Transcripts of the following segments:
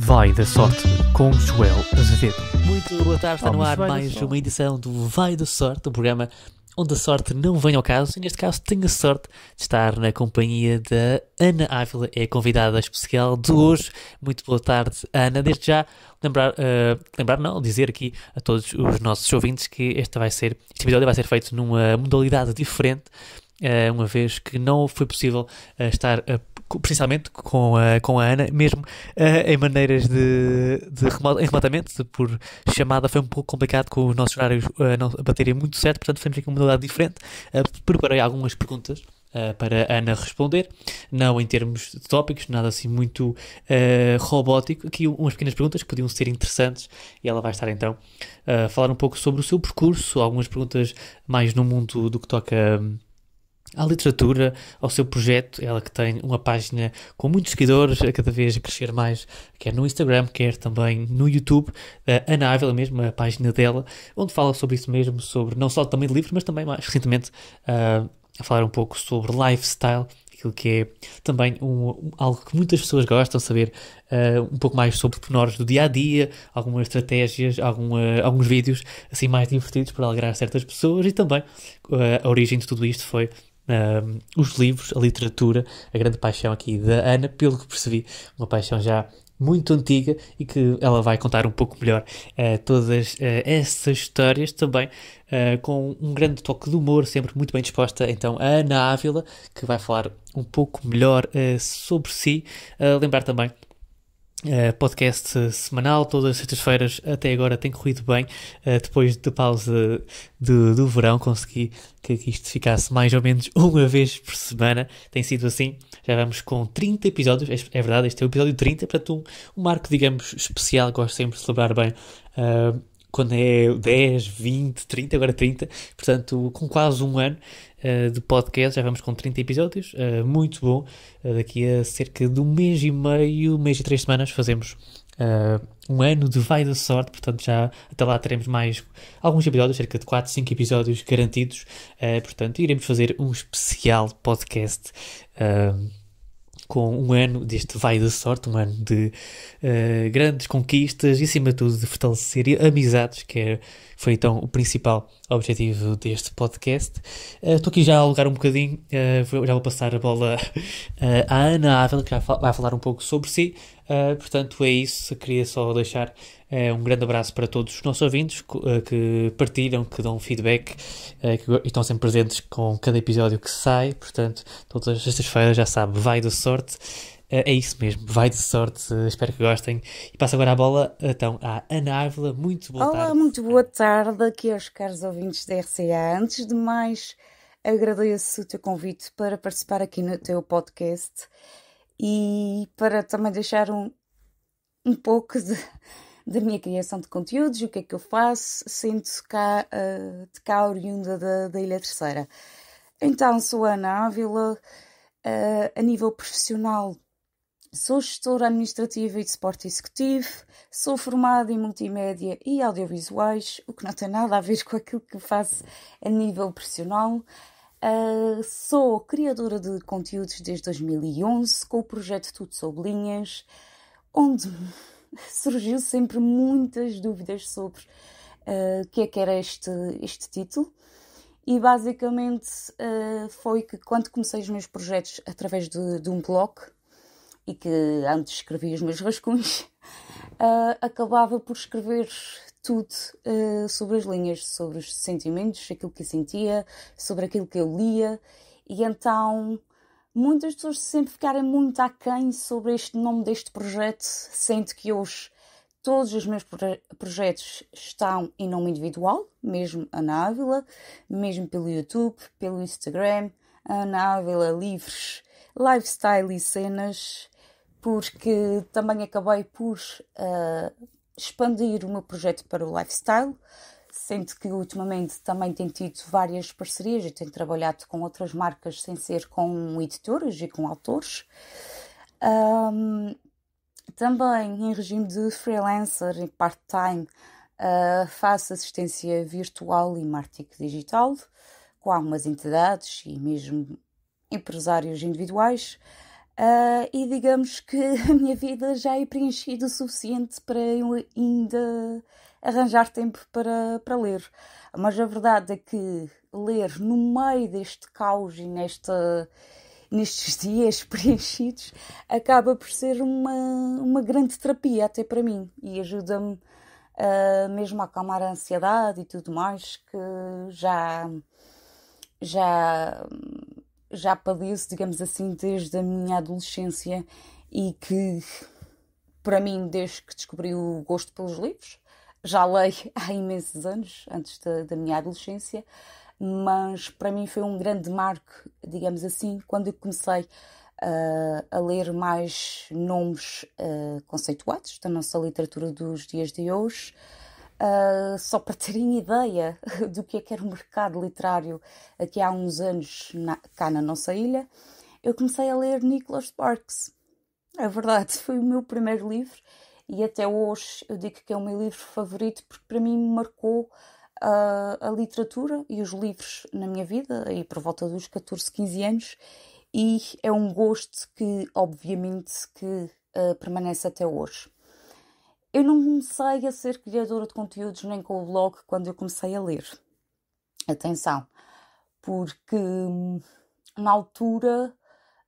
Vai da Sorte, com Joel Azevedo. Muito boa tarde, está no ar mais uma edição do Vai da Sorte, um programa onde a sorte não vem ao caso, e neste caso tenho a sorte de estar na companhia da Ana Ávila, é a convidada especial de hoje. Muito boa tarde, Ana. Desde já dizer aqui a todos os nossos ouvintes que este episódio vai ser feito numa modalidade diferente, uma vez que não foi possível estar precisamente com a Ana, mesmo em maneiras remotamente, por chamada foi um pouco complicado com os nossos horários não baterem muito certo, portanto fizemos aqui uma modalidade diferente. Preparei algumas perguntas para a Ana responder, não em termos de tópicos, nada assim muito robótico, aqui umas pequenas perguntas que podiam ser interessantes, e ela vai estar então a falar um pouco sobre o seu percurso, algumas perguntas mais no mundo do que toca à literatura, ao seu projeto. Ela que tem uma página com muitos seguidores, a cada vez a crescer mais, quer no Instagram, quer também no YouTube, Ana Ávila mesmo, a página dela, onde fala sobre isso mesmo, sobre não só também de livros, mas também mais recentemente a falar um pouco sobre lifestyle, aquilo que é também algo que muitas pessoas gostam de saber, um pouco mais sobre pormenores do dia-a-dia, algumas estratégias, alguns vídeos assim mais divertidos para alegrar certas pessoas, e também a origem de tudo isto foi os livros, a literatura, a grande paixão aqui da Ana, pelo que percebi, uma paixão já muito antiga, e que ela vai contar um pouco melhor todas essas histórias também, com um grande toque de humor, sempre muito bem disposta. Então a Ana Ávila, que vai falar um pouco melhor sobre si. Lembrar também, podcast semanal, todas as sextas-feiras, até agora tem corrido bem. Depois da pausa do verão, consegui que isto ficasse mais ou menos uma vez por semana. Tem sido assim, já vamos com 30 episódios, é verdade, este é o episódio 30, portanto um marco, digamos, especial. Gosto sempre de celebrar bem quando é 10, 20, 30, agora 30, portanto com quase um ano de podcast, já vamos com 30 episódios, muito bom. Daqui a cerca de um mês e meio, mês e 3 semanas, fazemos um ano de Vai da Sorte, portanto já até lá teremos mais alguns episódios, cerca de 4, 5 episódios garantidos, portanto iremos fazer um especial podcast com um ano deste Vai da Sorte, um ano de grandes conquistas e, acima de tudo, de fortalecer amizades, foi então o principal objetivo deste podcast. Estou aqui já a alugar um bocadinho, já vou passar a bola à Ana Ávila, que já vai falar um pouco sobre si. Portanto, é isso. Queria só deixar um grande abraço para todos os nossos ouvintes que partilham, que dão feedback, que estão sempre presentes com cada episódio que sai. Portanto, todas as sextas-feiras, já sabe, Vai da Sorte. É isso mesmo, Vai de Sorte. Espero que gostem. E passo agora a bola então à Ana Ávila. Muito boa tarde. Olá, muito boa tarde aqui aos caros ouvintes da RCA. Antes de mais, agradeço o teu convite para participar aqui no teu podcast e para também deixar um pouco da minha criação de conteúdos, o que é que eu faço, sendo de cá oriunda da Ilha Terceira. Então, sou a Ana Ávila. A nível profissional, sou gestora administrativa e de suporte executivo, sou formada em multimédia e audiovisuais, o que não tem nada a ver com aquilo que faço a nível profissional. Sou criadora de conteúdos desde 2011, com o projeto Tudo Sob Linhas, onde surgiu sempre muitas dúvidas sobre o que é que era este título. E basicamente foi que quando comecei os meus projetos através de um blog, e que antes escrevia os meus rascunhos, acabava por escrever tudo sobre as linhas, sobre os sentimentos, aquilo que eu sentia, sobre aquilo que eu lia, e então muitas pessoas sempre ficaram muito aquém sobre este nome deste projeto, sendo que hoje todos os meus projetos estão em nome individual, mesmo Ana Ávila, mesmo pelo YouTube, pelo Instagram, Ana Ávila Livros, Lifestyle e Cenas, porque também acabei por expandir o meu projeto para o lifestyle, sendo que ultimamente também tenho tido várias parcerias e tenho trabalhado com outras marcas sem ser com editoras e com autores. Também em regime de freelancer e part-time, faço assistência virtual e marketing digital com algumas entidades e mesmo empresários individuais. E digamos que a minha vida já é preenchida o suficiente para eu ainda arranjar tempo para ler. Mas a verdade é que ler no meio deste caos e nestes dias preenchidos acaba por ser uma grande terapia até para mim e ajuda-me mesmo a acalmar a ansiedade e tudo mais que já padeço, digamos assim, desde a minha adolescência e que, para mim, desde que descobri o gosto pelos livros, já leio há imensos anos, antes da minha adolescência, mas para mim foi um grande marco, digamos assim, quando eu comecei a ler mais nomes conceituados da nossa literatura dos dias de hoje. Só para terem ideia do que era o mercado literário aqui há uns anos cá na nossa ilha, eu comecei a ler Nicholas Sparks. É verdade, foi o meu primeiro livro e até hoje eu digo que é o meu livro favorito porque para mim marcou a literatura e os livros na minha vida, aí por volta dos 14, 15 anos, e é um gosto que obviamente que permanece até hoje. Eu não comecei a ser criadora de conteúdos nem com o blog quando eu comecei a ler. Atenção, porque na altura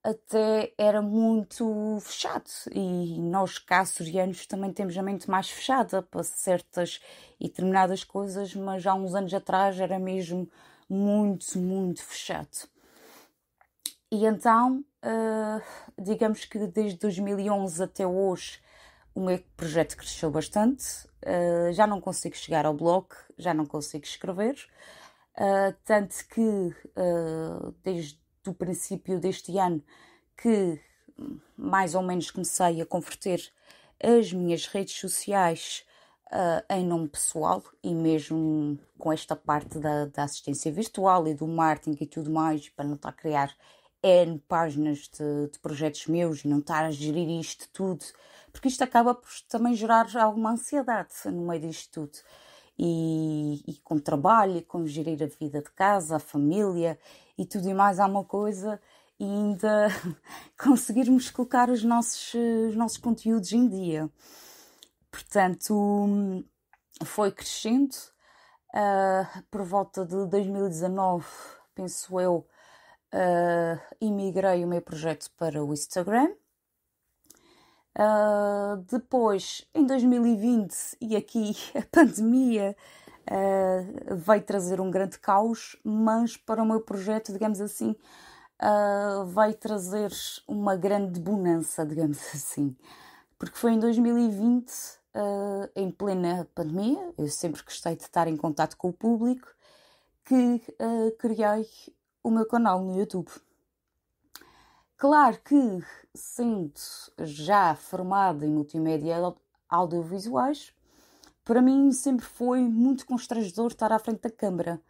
até era muito fechado e nós cá açorianos também temos a mente mais fechada para certas e determinadas coisas, mas há uns anos atrás era mesmo muito, muito fechado. E então, digamos que desde 2011 até hoje o meu projeto cresceu bastante, já não consigo chegar ao blog, já não consigo escrever, tanto que desde o princípio deste ano que mais ou menos comecei a converter as minhas redes sociais em nome pessoal e mesmo com esta parte da assistência virtual e do marketing e tudo mais, para não estar a criar N páginas de projetos meus e não estar a gerir isto tudo, porque isto acaba por também gerar alguma ansiedade no meio disto tudo. E com trabalho, com gerir a vida de casa, a família e tudo e mais há uma coisa, e ainda conseguirmos colocar os nossos conteúdos em dia. Portanto, foi crescendo. Por volta de 2019, penso eu, emigrei o meu projeto para o Instagram. Depois, em 2020, e aqui a pandemia veio trazer um grande caos, mas para o meu projeto, digamos assim, veio trazer uma grande bonança, digamos assim. Porque foi em 2020, em plena pandemia, eu sempre gostei de estar em contato com o público, que criei o meu canal no YouTube. Claro que, sendo já formada em multimédia audiovisuais, para mim sempre foi muito constrangedor estar à frente da câmara.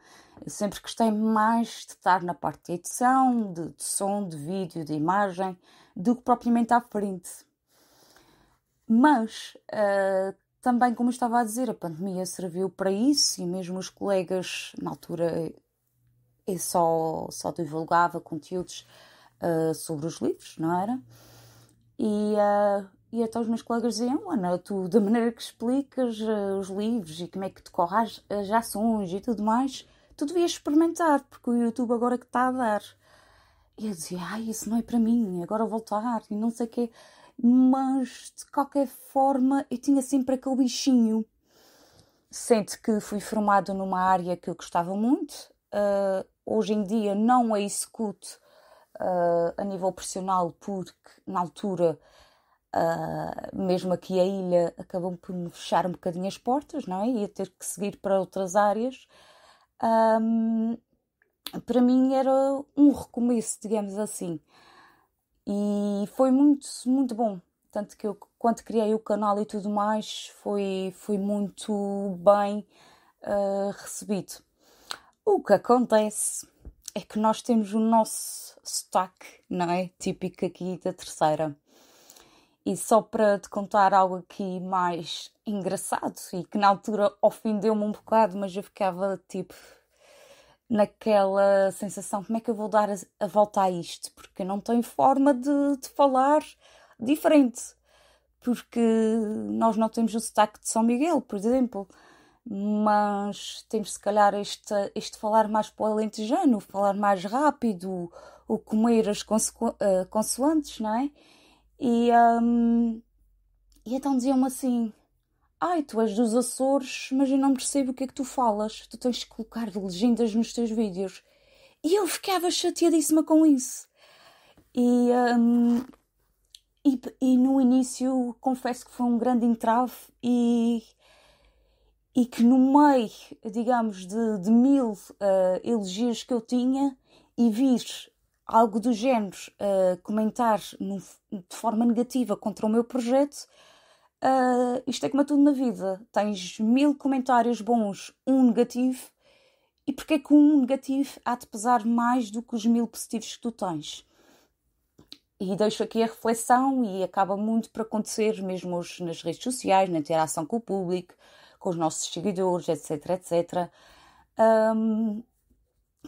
Eu sempre gostei mais de estar na parte de edição, de som, de vídeo, de imagem, do que propriamente à frente. Mas, também, como eu estava a dizer, a pandemia serviu para isso e mesmo os colegas, na altura, eu só divulgava conteúdos sobre os livros, não era? E até os meus colegas diziam, Ana, tu da maneira que explicas os livros e como é que decorre as ações e tudo mais, tu devias experimentar, porque o YouTube agora que está a dar. E eu dizia, isso não é para mim, agora vou voltar e não sei o quê. Mas, de qualquer forma, eu tinha sempre aquele bichinho. Sendo que fui formada numa área que eu gostava muito, hoje em dia não a executo a nível profissional, porque na altura, mesmo aqui a ilha, acabou por me fechar um bocadinho as portas, não é? Ia ter que seguir para outras áreas. Para mim era um recomeço, digamos assim. E foi muito, muito bom. Tanto que eu, quando criei o canal e tudo mais, foi muito bem recebido. O que acontece é que nós temos o nosso sotaque, não é? Típico aqui da Terceira. E só para te contar algo aqui mais engraçado e que na altura ofendeu-me um bocado, mas eu ficava tipo... naquela sensação, como é que eu vou dar a volta a isto? Porque eu não tenho forma de falar diferente. Porque nós não temos o sotaque de São Miguel, por exemplo, mas temos se calhar este falar mais para o alentejano, falar mais rápido, o comer as consoantes, não é? E então diziam-me assim: ai, tu és dos Açores, mas eu não percebo o que é que tu falas, tu tens que colocar legendas nos teus vídeos. E eu ficava chateadíssima com isso. E no início confesso que foi um grande entrave e que no meio, digamos, de 1000 elogios que eu tinha e vir algo do género comentar de forma negativa contra o meu projeto, isto é como é tudo na vida. Tens 1000 comentários bons, um negativo, e porque é que um negativo há de pesar mais do que os 1000 positivos que tu tens? E deixo aqui a reflexão, e acaba muito por acontecer mesmo nas redes sociais, na interação com o público, com os nossos seguidores, etc, etc.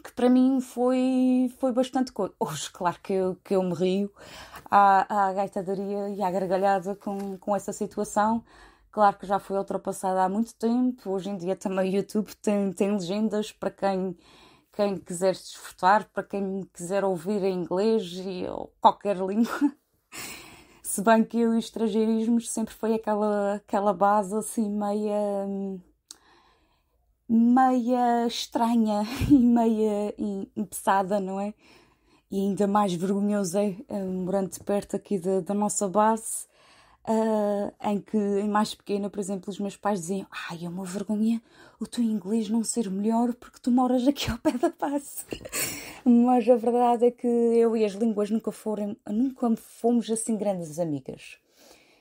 Que para mim foi bastante coisa. Hoje, claro que eu me rio à gaitadaria e à gargalhada com essa situação. Claro que já foi ultrapassada há muito tempo. Hoje em dia também o YouTube tem legendas para quem quiser desfrutar, para quem quiser ouvir em inglês ou qualquer língua. Se bem que eu e os estrangeirismos sempre foi aquela base assim meia estranha e meia empeçada, não é? E ainda mais vergonhoso morando perto aqui da nossa base, em que, em mais pequena, por exemplo, os meus pais diziam: ai, é uma vergonha o teu inglês não ser melhor porque tu moras aqui ao pé da base. Mas a verdade é que eu e as línguas nunca fomos assim grandes amigas.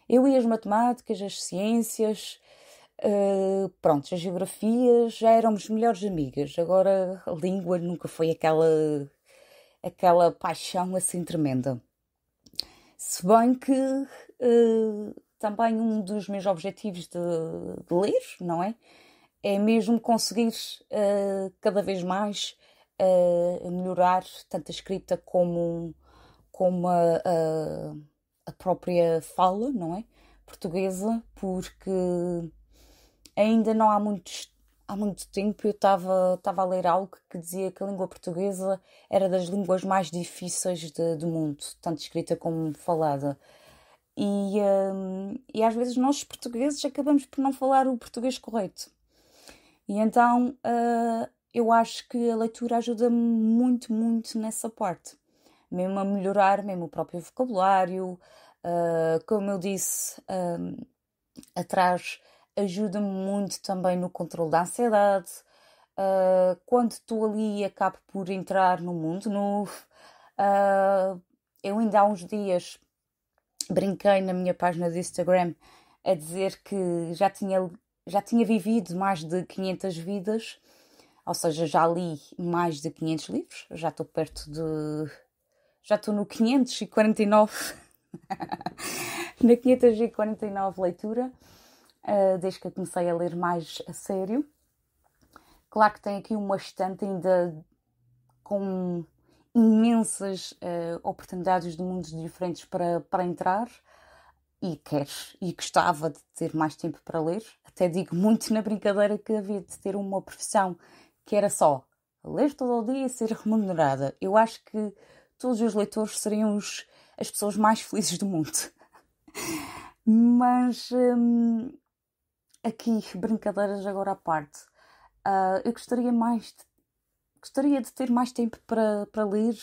Eu e as matemáticas, as ciências, pronto, as geografias, já éramos melhores amigas. Agora a língua nunca foi aquela paixão assim tremenda. Se bem que também um dos meus objetivos de ler, não é? É mesmo conseguir cada vez mais melhorar tanto a escrita como a própria fala, não é? Portuguesa, porque ainda não há muito tempo eu estava a ler algo que dizia que a língua portuguesa era das línguas mais difíceis do mundo, tanto escrita como falada. E às vezes nós portugueses acabamos por não falar o português correto. E então eu acho que a leitura ajuda-me muito, muito nessa parte. Mesmo a melhorar mesmo o próprio vocabulário. Como eu disse atrás, ajuda-me muito também no controle da ansiedade. Quando estou ali e acabo por entrar num mundo novo. Eu ainda há uns dias brinquei na minha página de Instagram a dizer que já tinha vivido mais de 500 vidas, ou seja, já li mais de 500 livros, já estou no 549, na 549 leitura, desde que eu comecei a ler mais a sério. Claro que tem aqui uma estante ainda com imensas oportunidades de mundos diferentes para entrar, e gostava de ter mais tempo para ler. Até digo muito na brincadeira que havia de ter uma profissão que era só ler todo o dia e ser remunerada. Eu acho que todos os leitores seriam as pessoas mais felizes do mundo. Mas aqui, brincadeiras agora à parte, eu gostaria de ter mais tempo para ler,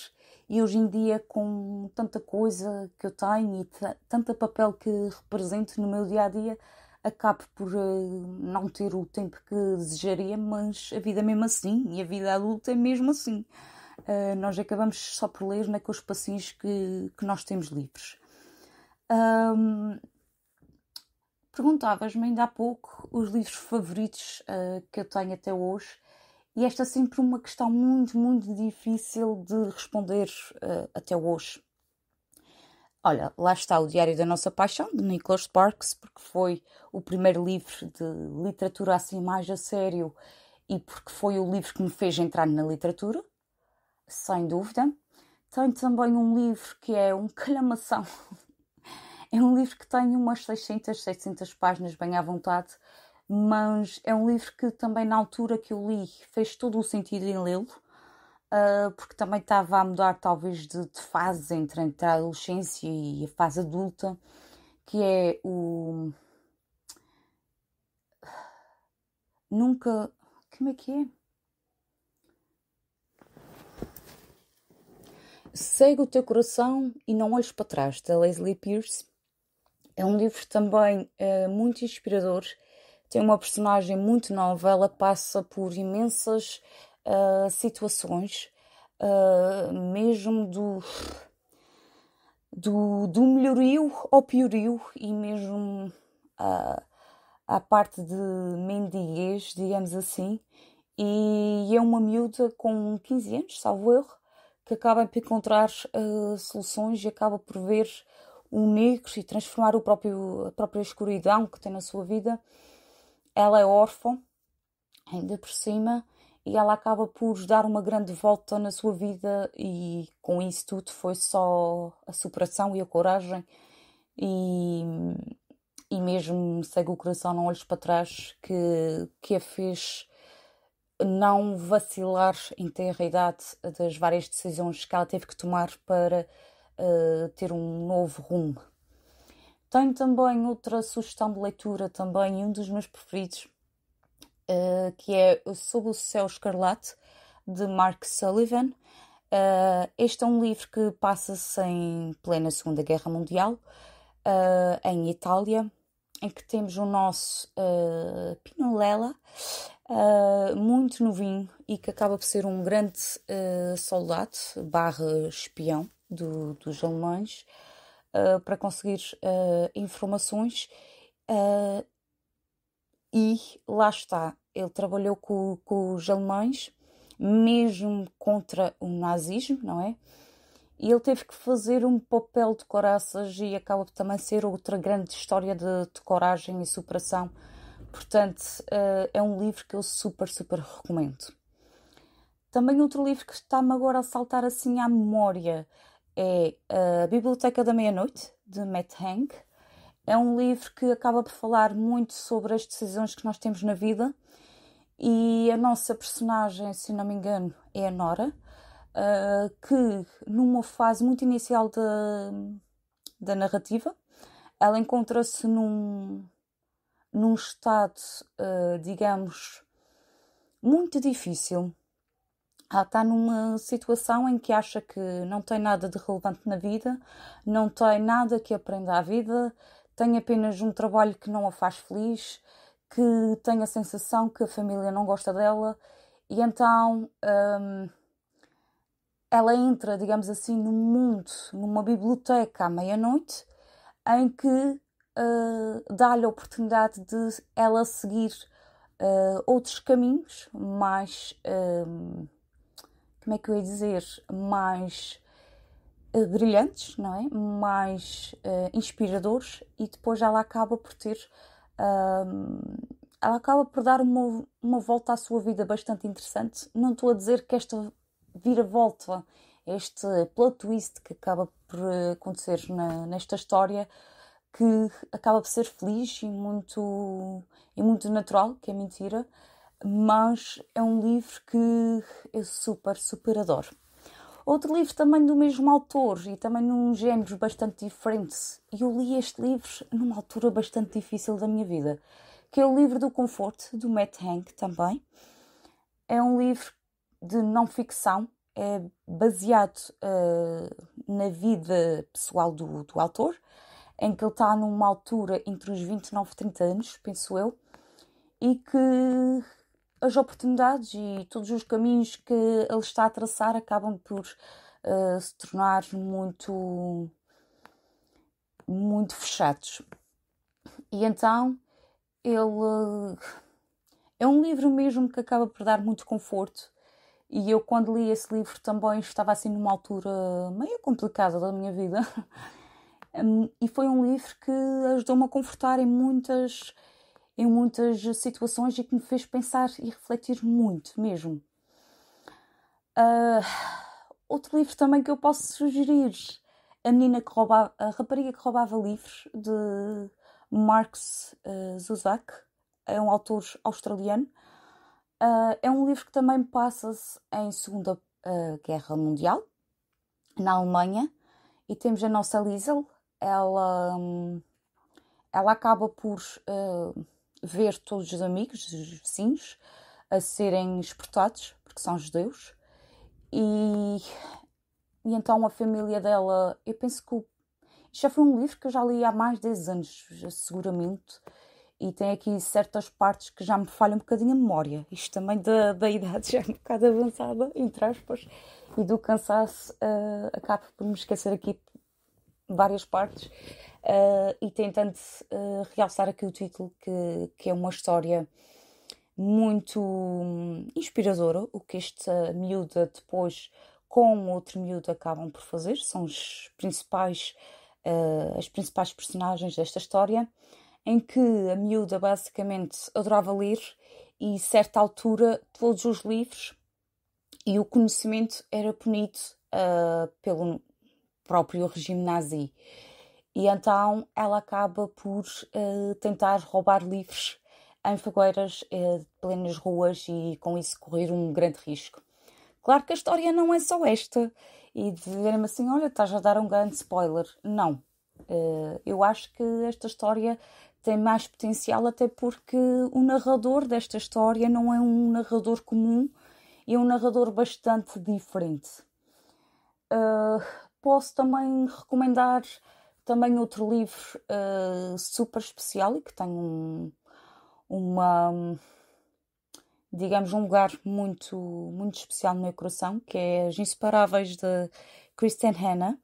e hoje em dia, com tanta coisa que eu tenho e tanto papel que represento no meu dia-a-dia, acabo por não ter o tempo que desejaria, mas a vida é mesmo assim, e a vida adulta é mesmo assim. Nós acabamos só por ler naqueles passinhos que nós temos livres. Perguntavas-me ainda há pouco os livros favoritos que eu tenho até hoje. E esta é sempre uma questão muito, muito difícil de responder até hoje. Olha, lá está o Diário da Nossa Paixão, de Nicholas Sparks, porque foi o primeiro livro de literatura assim mais a sério e porque foi o livro que me fez entrar na literatura, sem dúvida. Tenho também um livro que é um calhamação. É um livro que tem umas 700 páginas, bem à vontade, mas é um livro que também na altura que eu li fez todo o sentido em lê-lo, porque também estava a mudar talvez de fase entre a adolescência e a fase adulta, que é o... Nunca... Como é que é? Segue o teu coração e não olhes para trás, da Leslie Pierce. É um livro também muito inspirador. Tem uma personagem muito nova, ela passa por imensas situações, mesmo do melhorio ao piorio, e mesmo à parte de mendiguez, digamos assim. E é uma miúda com 15 anos, salvo erro, que acaba por encontrar soluções e acaba por ver o negro e transformar a própria escuridão que tem na sua vida. Ela é órfã, ainda por cima, e ela acaba por dar uma grande volta na sua vida, e com isso tudo foi só a superação e a coragem, e mesmo segue o coração, não olhes para trás, que a fez não vacilar em ter a idade das várias decisões que ela teve que tomar para ter um novo rumo. Tenho também outra sugestão de leitura, também um dos meus preferidos, que é Sob o Céu Escarlate, de Mark Sullivan. Este é um livro que passa-se em plena Segunda Guerra Mundial, em Itália, em que temos o nosso Pino muito novinho, e que acaba por ser um grande soldado / espião dos alemães, para conseguir informações, e lá está, ele trabalhou com os alemães, mesmo contra o nazismo, não é? E ele teve que fazer um papel de caraças, e acaba por também ser outra grande história de coragem e superação. Portanto, é um livro que eu super, super recomendo. Também outro livro que está-me agora a saltar assim à memória é A Biblioteca da Meia-Noite, de Matt Haig. É um livro que acaba por falar muito sobre as decisões que nós temos na vida, e a nossa personagem, se não me engano, é a Nora, que numa fase muito inicial da narrativa, ela encontra-se num estado, digamos, muito difícil. Ela está numa situação em que acha que não tem nada de relevante na vida, não tem nada que aprenda à vida, tem apenas um trabalho que não a faz feliz, que tem a sensação que a família não gosta dela, e então ela entra, digamos assim, num mundo, numa biblioteca à meia-noite, em que dá-lhe a oportunidade de ela seguir outros caminhos mais, como é que eu ia dizer, mais brilhantes, não é? Mais inspiradores, e depois ela acaba por ter, ela acaba por dar uma volta à sua vida bastante interessante. Não estou a dizer que esta vira-volta, este plot twist que acaba por acontecer nesta história, que acaba por ser feliz e muito natural, que é mentira, mas é um livro que eu super, super adoro. Outro livro também do mesmo autor, e também num género bastante diferente, e eu li este livro numa altura bastante difícil da minha vida, que é o livro do Conforto, do Matt Haig também. É um livro de não ficção, é baseado na vida pessoal do autor, em que ele está numa altura entre os 29 e 30 anos, penso eu, e que as oportunidades e todos os caminhos que ele está a traçar acabam por se tornar muito, muito fechados. E então ele é um livro mesmo que acaba por dar muito conforto, e eu, quando li esse livro, também estava assim numa altura meio complicada da minha vida. E foi um livro que ajudou-me a confortar em muitas em muitas situações e que me fez pensar e refletir muito mesmo. Outro livro também que eu posso sugerir, A Rapariga que Roubava Livros, de Marx Zusak, é um autor australiano. É um livro que também passa-se em Segunda Guerra Mundial, na Alemanha, e temos a nossa Liesel. Ela acaba por ver todos os amigos, os vizinhos, a serem exportados, porque são judeus, e então a família dela, eu penso que isto já foi um livro que eu já li há mais de 10 anos, seguramente, e tem aqui certas partes que já me falham um bocadinho a memória. Isto também da idade já é um bocado avançada, entre aspas, e do cansaço, acabo por me esquecer aqui várias partes, e tentando realçar aqui o título, que é uma história muito inspiradora, o que esta miúda depois com outro miúdo acabam por fazer, são as principais personagens desta história, em que a miúda basicamente adorava ler e, a certa altura, todos os livros e o conhecimento era punido pelo próprio regime nazi. E então ela acaba por tentar roubar livros em fogueiras plenas ruas e com isso correr um grande risco. Claro que a história não é só esta, e de verem-me assim, olha, estás a dar um grande spoiler. Não. Eu acho que esta história tem mais potencial, até porque o narrador desta história não é um narrador comum, é um narrador bastante diferente. Posso também recomendar também outro livro super especial e que tem digamos, um lugar muito, muito especial no meu coração, que é As Inseparáveis, de Kristen Hanna.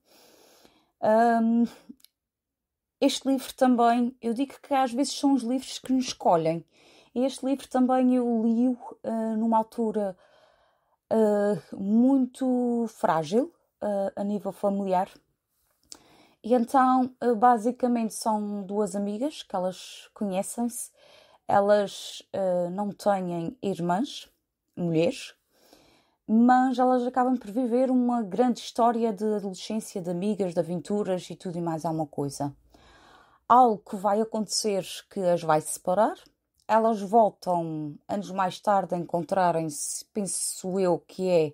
Este livro também, eu digo que às vezes são os livros que nos escolhem. Este livro também eu li-o numa altura muito frágil a nível familiar. E então, basicamente, são duas amigas que elas conhecem-se. Elas não têm irmãs, mulheres, mas elas acabam por viver uma grande história de adolescência, de amigas, de aventuras e tudo e mais alguma coisa. Algo que vai acontecer que as vai separar. Elas voltam anos mais tarde a encontrarem-se, penso eu que é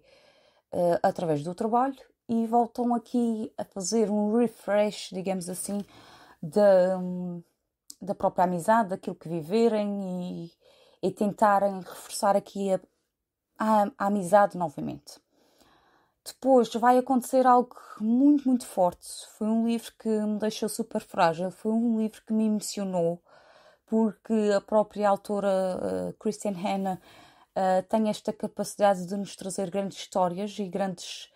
através do trabalho, e voltam aqui a fazer um refresh, digamos assim, da própria amizade, daquilo que viverem e tentarem reforçar aqui a amizade novamente. Depois vai acontecer algo muito, muito forte. Foi um livro que me deixou super frágil, foi um livro que me emocionou, porque a própria autora Kristen Hanna tem esta capacidade de nos trazer grandes histórias e grandes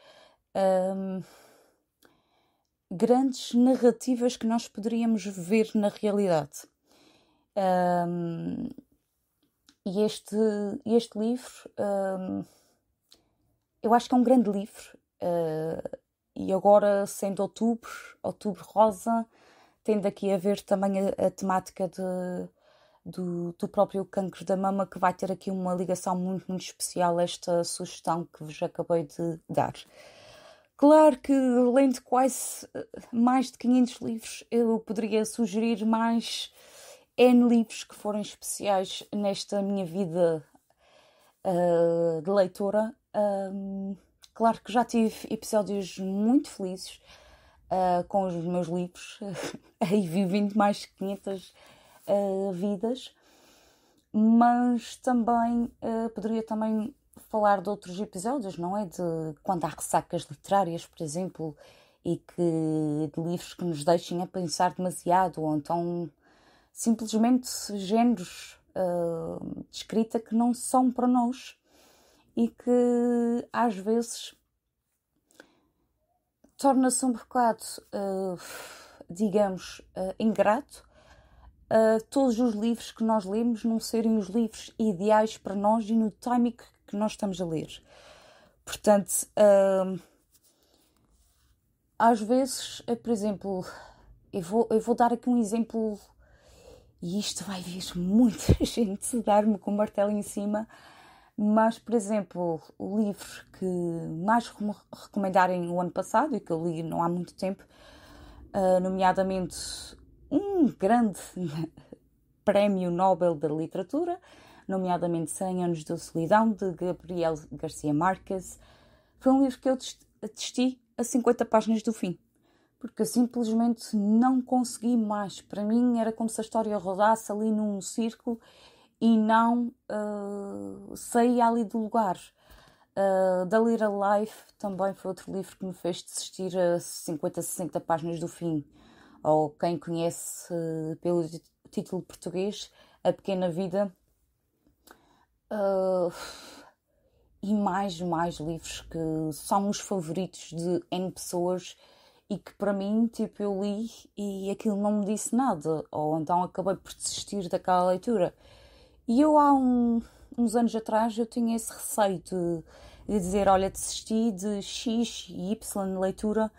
narrativas que nós poderíamos ver na realidade. E este livro, eu acho que é um grande livro, e agora, sendo outubro rosa, tendo aqui a ver também a temática do próprio cancro da mama, que vai ter aqui uma ligação muito, muito especial a esta sugestão que vos acabei de dar. Claro que, lendo quase mais de 500 livros, eu poderia sugerir mais N livros que foram especiais nesta minha vida de leitora. Claro que já tive episódios muito felizes com os meus livros, aí vivendo mais de 500 vidas, mas também poderia também falar de outros episódios, não é? De quando há ressacas literárias, por exemplo, e de livros que nos deixem a pensar demasiado, ou então simplesmente géneros de escrita que não são para nós e que às vezes torna-se um bocado, digamos, ingrato todos os livros que nós lemos não serem os livros ideais para nós e no timing que nós estamos a ler. Portanto, às vezes, por exemplo, eu vou dar aqui um exemplo E isto vai ver muita gente dar-me com o martelo em cima, mas, por exemplo, o livro que mais recomendarem o ano passado, e que eu li não há muito tempo, nomeadamente um grande prémio Nobel da Literatura, nomeadamente 100 Anos de Solidão, de Gabriel Garcia Marques, foi um livro que eu desisti a 50 páginas do fim, porque eu simplesmente não consegui mais. Para mim era como se a história rodasse ali num círculo e não saía ali do lugar. The Little Life também foi outro livro que me fez desistir a 50, 60 páginas do fim. Ou quem conhece pelo título português, A Pequena Vida. E mais livros que são os favoritos de N pessoas e que para mim, tipo, eu li e aquilo não me disse nada, ou então acabei por desistir daquela leitura. E eu há uns anos atrás eu tinha esse receio de dizer, olha, desisti de X e Y leitura,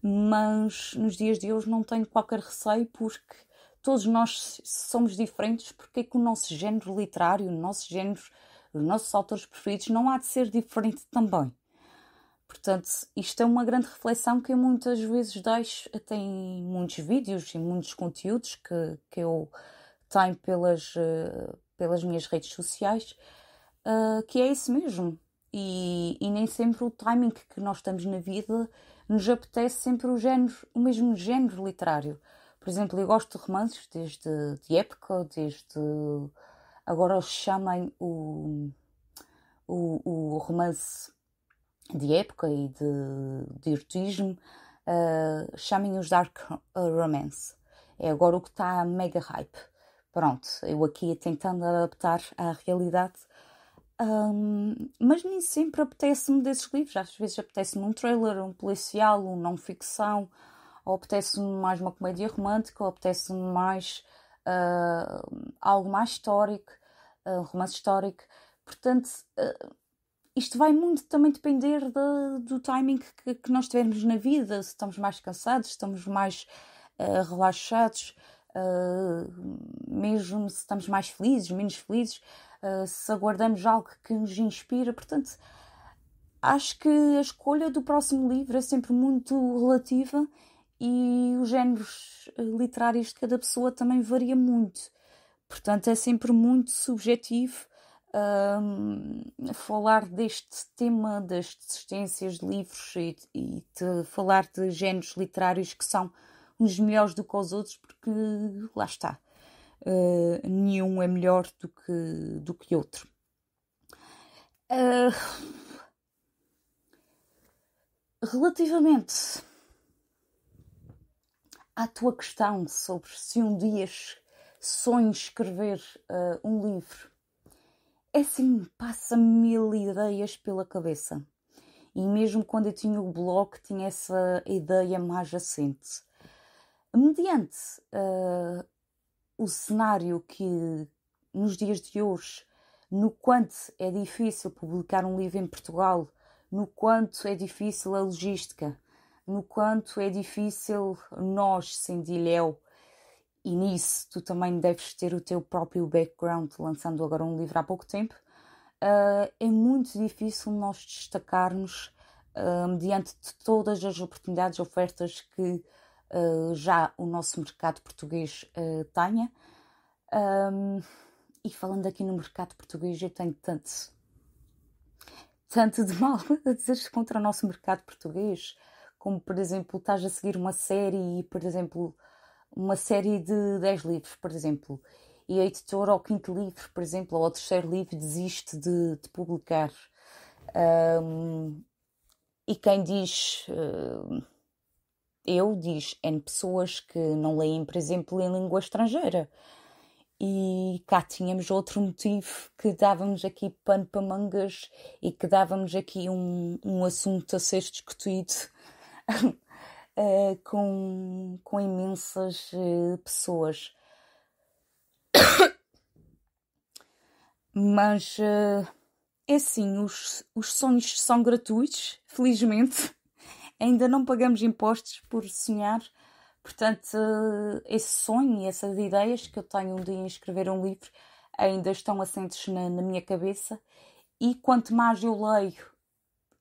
mas nos dias de hoje não tenho qualquer receio porque todos nós somos diferentes, porque é que o nosso género literário, o nosso género, os nossos autores preferidos não há de ser diferente também. Portanto, isto é uma grande reflexão que eu muitas vezes deixo até em muitos vídeos e muitos conteúdos que eu tenho pelas minhas redes sociais, que é isso mesmo. E nem sempre o timing que nós estamos na vida nos apetece sempre o mesmo género literário. Por exemplo, eu gosto de romances de época, agora eles chamem o romance de época e de erotismo, chamem os dark romance. É agora o que está mega hype. Pronto, eu aqui tentando adaptar à realidade, mas nem sempre apetece-me desses livros. Às vezes apetece-me um thriller, um policial, um não-ficção, ou apetece-me mais uma comédia romântica, ou apetece-me mais algo mais histórico, romance histórico. Portanto, isto vai muito também depender do timing que nós tivermos na vida, se estamos mais cansados, se estamos mais relaxados, mesmo se estamos mais felizes, menos felizes, se aguardamos algo que nos inspira. Portanto, acho que a escolha do próximo livro é sempre muito relativa e os géneros literários de cada pessoa também varia muito. Portanto, é sempre muito subjetivo falar deste tema das desistências de livros e de falar de géneros literários que são uns melhores do que os outros, porque lá está, nenhum é melhor do que outro. Relativamente à tua questão sobre se um dia sonho escrever um livro, é assim, passa mil ideias pela cabeça. E mesmo quando eu tinha o blog, tinha essa ideia mais assente. Mediante o cenário que, nos dias de hoje, no quanto é difícil publicar um livro em Portugal, no quanto é difícil a logística, no quanto é difícil nós, sem Ilhéu, e nisso tu também deves ter o teu próprio background, lançando agora um livro há pouco tempo, é muito difícil nós destacarmos mediante de todas as oportunidades, ofertas que já o nosso mercado português tenha. E falando aqui no mercado português, eu tenho tanto de mal a dizer contra o nosso mercado português, como, por exemplo, estás a seguir uma série e, por exemplo, uma série de 10 livros, por exemplo, e a editora ao quinto livro, por exemplo, ou ao terceiro livro desiste de publicar. E quem diz diz N pessoas que não leem, por exemplo, em língua estrangeira. E cá tínhamos outro motivo que dávamos aqui pano para mangas e que dávamos aqui um assunto a ser discutido com imensas pessoas. Mas é assim, os sonhos são gratuitos, felizmente. Ainda não pagamos impostos por sonhar, Portanto, esse sonho e essas ideias que eu tenho um dia em escrever um livro ainda estão assentes na minha cabeça, e quanto mais eu leio,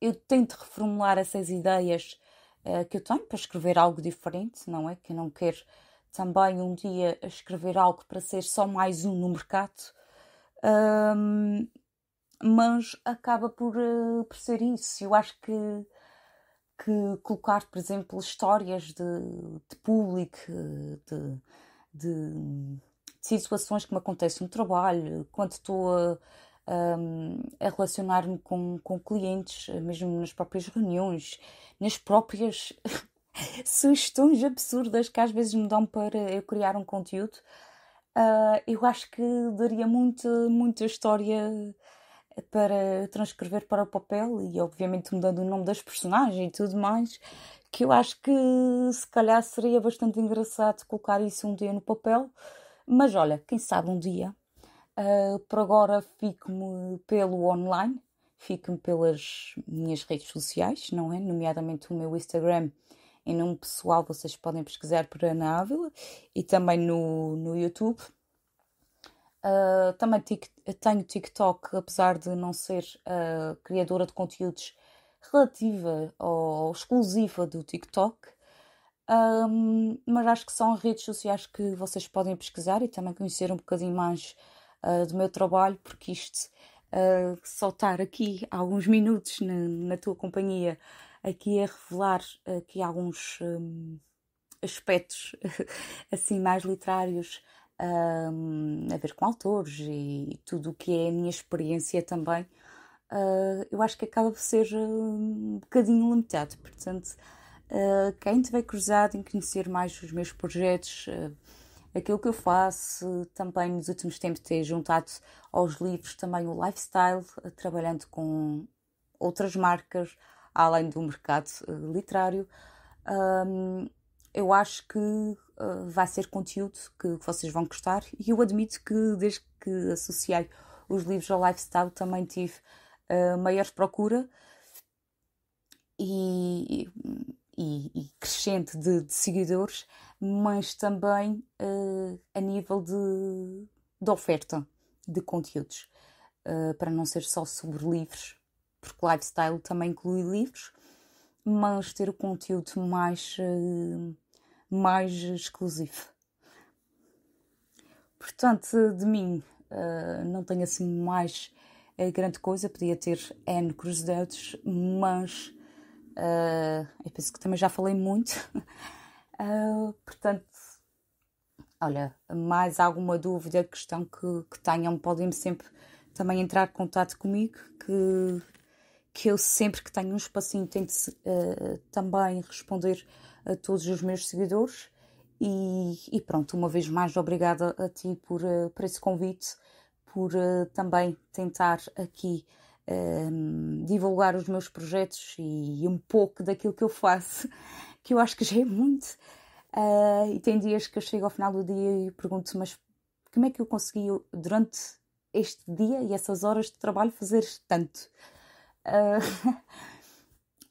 eu tento reformular essas ideias que eu tenho para escrever algo diferente, não é? Que eu não quero também um dia escrever algo para ser só mais um no mercado, mas acaba por ser isso. Eu acho que colocar, por exemplo, histórias de público, de situações que me acontecem no trabalho, quando estou a relacionar-me com clientes, mesmo nas próprias reuniões, nas próprias sugestões absurdas que às vezes me dão para eu criar um conteúdo, eu acho que daria muita história para transcrever para o papel, e obviamente mudando o nome das personagens e tudo mais, que eu acho que se calhar seria bastante engraçado colocar isso um dia no papel. Mas olha, quem sabe um dia. Por agora fico-me pelo online, fico-me pelas minhas redes sociais, não é? Nomeadamente o meu Instagram, em nome pessoal, vocês podem pesquisar por Ana Ávila, e também no YouTube. Também tenho TikTok, apesar de não ser criadora de conteúdos relativa ou exclusiva do TikTok. Mas acho que são redes sociais que vocês podem pesquisar e também conhecer um bocadinho mais do meu trabalho, porque isto, só estar aqui há alguns minutos na tua companhia, aqui a revelar aqui alguns aspectos assim mais literários, a ver com autores e tudo o que é a minha experiência também, eu acho que acaba por ser um bocadinho limitado. Portanto, quem tiver curiosidade em conhecer mais os meus projetos, aquilo que eu faço, também nos últimos tempos ter juntado aos livros também o lifestyle, trabalhando com outras marcas, além do mercado literário, eu acho que vai ser conteúdo que vocês vão gostar, e eu admito que desde que associei os livros ao lifestyle também tive maior procura e crescente de seguidores, mas também a nível de oferta de conteúdos, para não ser só sobre livros, porque lifestyle também inclui livros, mas ter o conteúdo mais exclusivo. Portanto, de mim não tenho assim mais grande coisa, podia ter N curiosidades, mas eu penso que também já falei muito. Portanto, olha, mais alguma dúvida, questão que tenham, podem sempre também entrar em contato comigo, que eu sempre que tenho um espacinho tento também responder a todos os meus seguidores. E pronto, uma vez mais obrigada a ti por esse convite, por também tentar aqui divulgar os meus projetos e um pouco daquilo que eu faço, que eu acho que já é muito. E tem dias que eu chego ao final do dia e pergunto, mas como é que eu consegui durante este dia e essas horas de trabalho fazer tanto?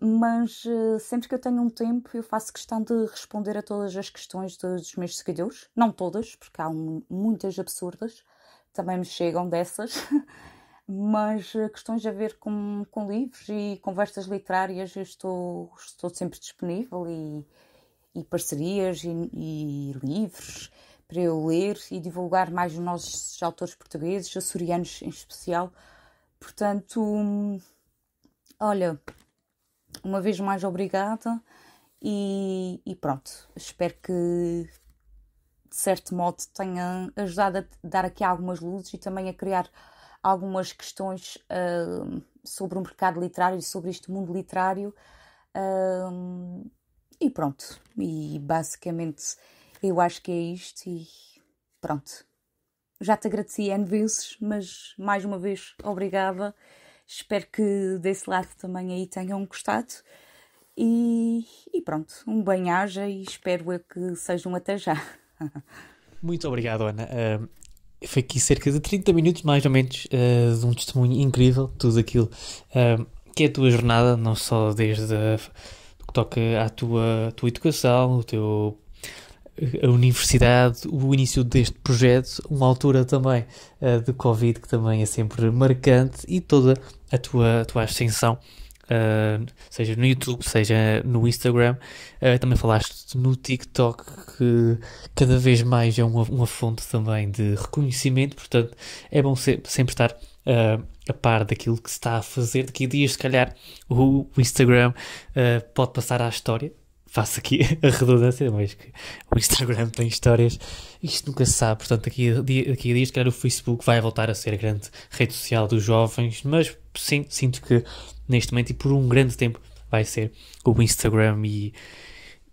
Mas sempre que eu tenho um tempo, eu faço questão de responder a todas as questões dos meus seguidores. Não todas, porque há muitas absurdas, também me chegam dessas, mas questões a ver com livros e conversas literárias, eu estou sempre disponível, e parcerias e livros para eu ler e divulgar mais os nossos autores portugueses, açorianos em especial. Portanto, olha, uma vez mais obrigada, e pronto, espero que de certo modo tenha ajudado a dar aqui algumas luzes e também a criar algumas questões sobre o mercado literário e sobre este mundo literário, e pronto, e basicamente eu acho que é isto, e pronto, já te agradeci N vezes, mas mais uma vez obrigada. Espero que desse lado também aí tenham gostado. E pronto, um bem-aja, e espero eu que sejam até já. Muito obrigado, Ana. Foi aqui cerca de 30 minutos, mais ou menos, de um testemunho incrível, tudo aquilo que é a tua jornada, não só desde o que toca à tua educação, o teu a universidade, o início deste projeto, uma altura também de Covid que também é sempre marcante, e toda a tua ascensão, seja no YouTube, seja no Instagram. Também falaste no TikTok, que cada vez mais é uma fonte também de reconhecimento, portanto é bom sempre estar a par daquilo que se está a fazer. Daqui a dias, se calhar, o Instagram pode passar à história. Faço aqui a redundância, mas que o Instagram tem histórias, isto nunca se sabe. Portanto, daqui a dias, se calhar, o Facebook vai voltar a ser a grande rede social dos jovens, mas sim, sinto que neste momento e por um grande tempo vai ser o Instagram,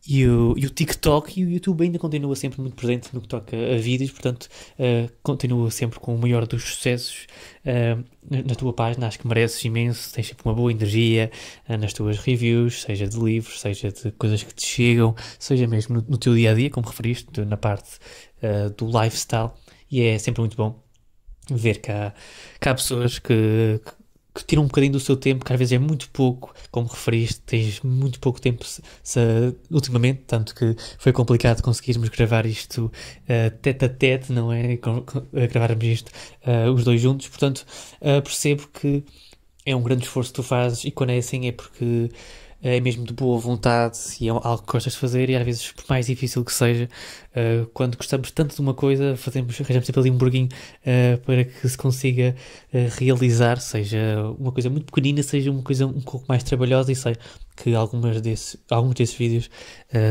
e o TikTok, e o YouTube ainda continua sempre muito presente no que toca a vídeos, portanto continua sempre com o maior dos sucessos na tua página. Acho que mereces imenso, tens sempre uma boa energia nas tuas reviews, seja de livros, seja de coisas que te chegam, seja mesmo no teu dia-a-dia, como referiste, na parte do lifestyle, e é sempre muito bom ver que há pessoas que tiram um bocadinho do seu tempo, que às vezes é muito pouco, como referiste, tens muito pouco tempo ultimamente, tanto que foi complicado conseguirmos gravar isto tete a tete, não é? Gravarmos isto os dois juntos, portanto percebo que é um grande esforço que tu fazes, e quando é assim é porque é mesmo de boa vontade e é algo que gostas de fazer, e às vezes, por mais difícil que seja, quando gostamos tanto de uma coisa, arranjamos sempre ali um burguinho para que se consiga realizar, seja uma coisa muito pequenina, seja uma coisa um pouco mais trabalhosa, e sei que alguns desses vídeos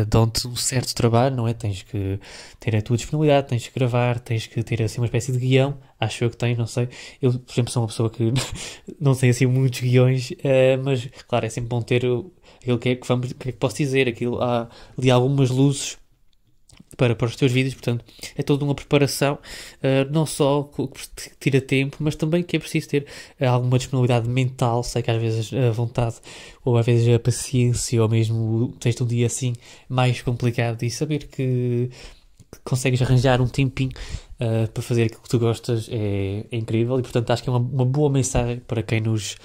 dão-te um certo trabalho, não é? Tens que ter a tua disponibilidade, tens que gravar, tens que ter assim uma espécie de guião. Acho eu que tenho, não sei. Eu, por exemplo, sou uma pessoa que não tem assim muitos guiões, mas claro, é sempre bom ter aquilo que é que posso dizer, há ali algumas luzes para os teus vídeos, portanto é toda uma preparação, não só que tira tempo, mas também que é preciso ter alguma disponibilidade mental. Sei que às vezes a vontade, ou às vezes a paciência, ou mesmo tens um dia assim mais complicado, e saber que consegues arranjar um tempinho para fazer aquilo que tu gostas é incrível. E portanto acho que é uma boa mensagem para quem nos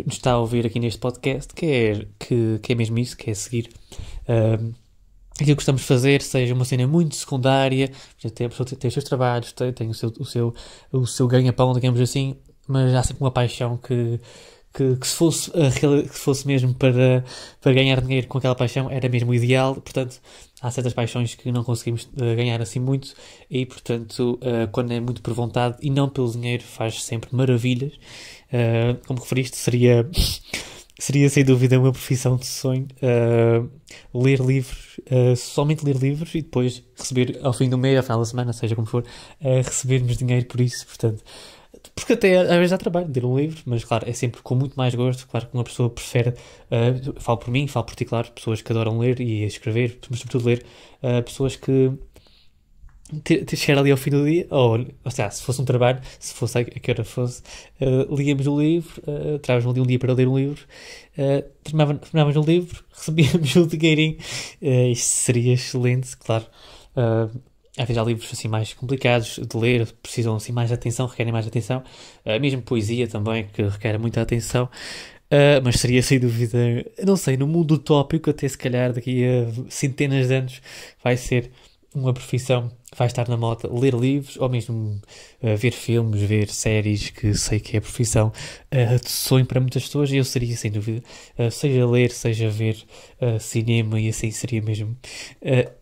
está a ouvir aqui neste podcast, que é mesmo isso, que é seguir aquilo que estamos a fazer, seja uma cena muito secundária. A pessoa tem os seus trabalhos, tem o seu ganha-pão, digamos assim, mas há sempre uma paixão que se fosse mesmo para ganhar dinheiro com aquela paixão, era mesmo o ideal. Portanto, há certas paixões que não conseguimos ganhar assim muito, e portanto, quando é muito por vontade e não pelo dinheiro, faz sempre maravilhas. Como referiste, seria sem dúvida uma profissão de sonho, ler livros, somente ler livros, e depois receber ao fim do mês, ao final da semana, seja como for, recebermos dinheiro por isso. Portanto, porque até às vezes há trabalho de ler um livro, mas claro, é sempre com muito mais gosto. Claro que uma pessoa prefere, falo por mim, falo por ti, claro, pessoas que adoram ler e escrever, mas sobretudo ler, pessoas que chegar ali ao fim do dia, ou seja, se fosse um trabalho, se fosse a que hora fosse, líamos o livro, trávamos ali um dia para ler um livro, terminávamos o livro, recebíamos o dinheirinho. Isto seria excelente, claro. Às vezes há livros assim mais complicados de ler, precisam assim mais de atenção, requerem mais de atenção, mesmo poesia também, que requer muita atenção. Mas seria sem dúvida, não sei, no mundo utópico, até se calhar daqui a centenas de anos, vai ser uma profissão que vai estar na moda, ler livros, ou mesmo ver filmes, ver séries, que sei que é a profissão de sonho para muitas pessoas. E eu seria, sem dúvida, seja ler, seja ver cinema, e assim seria mesmo.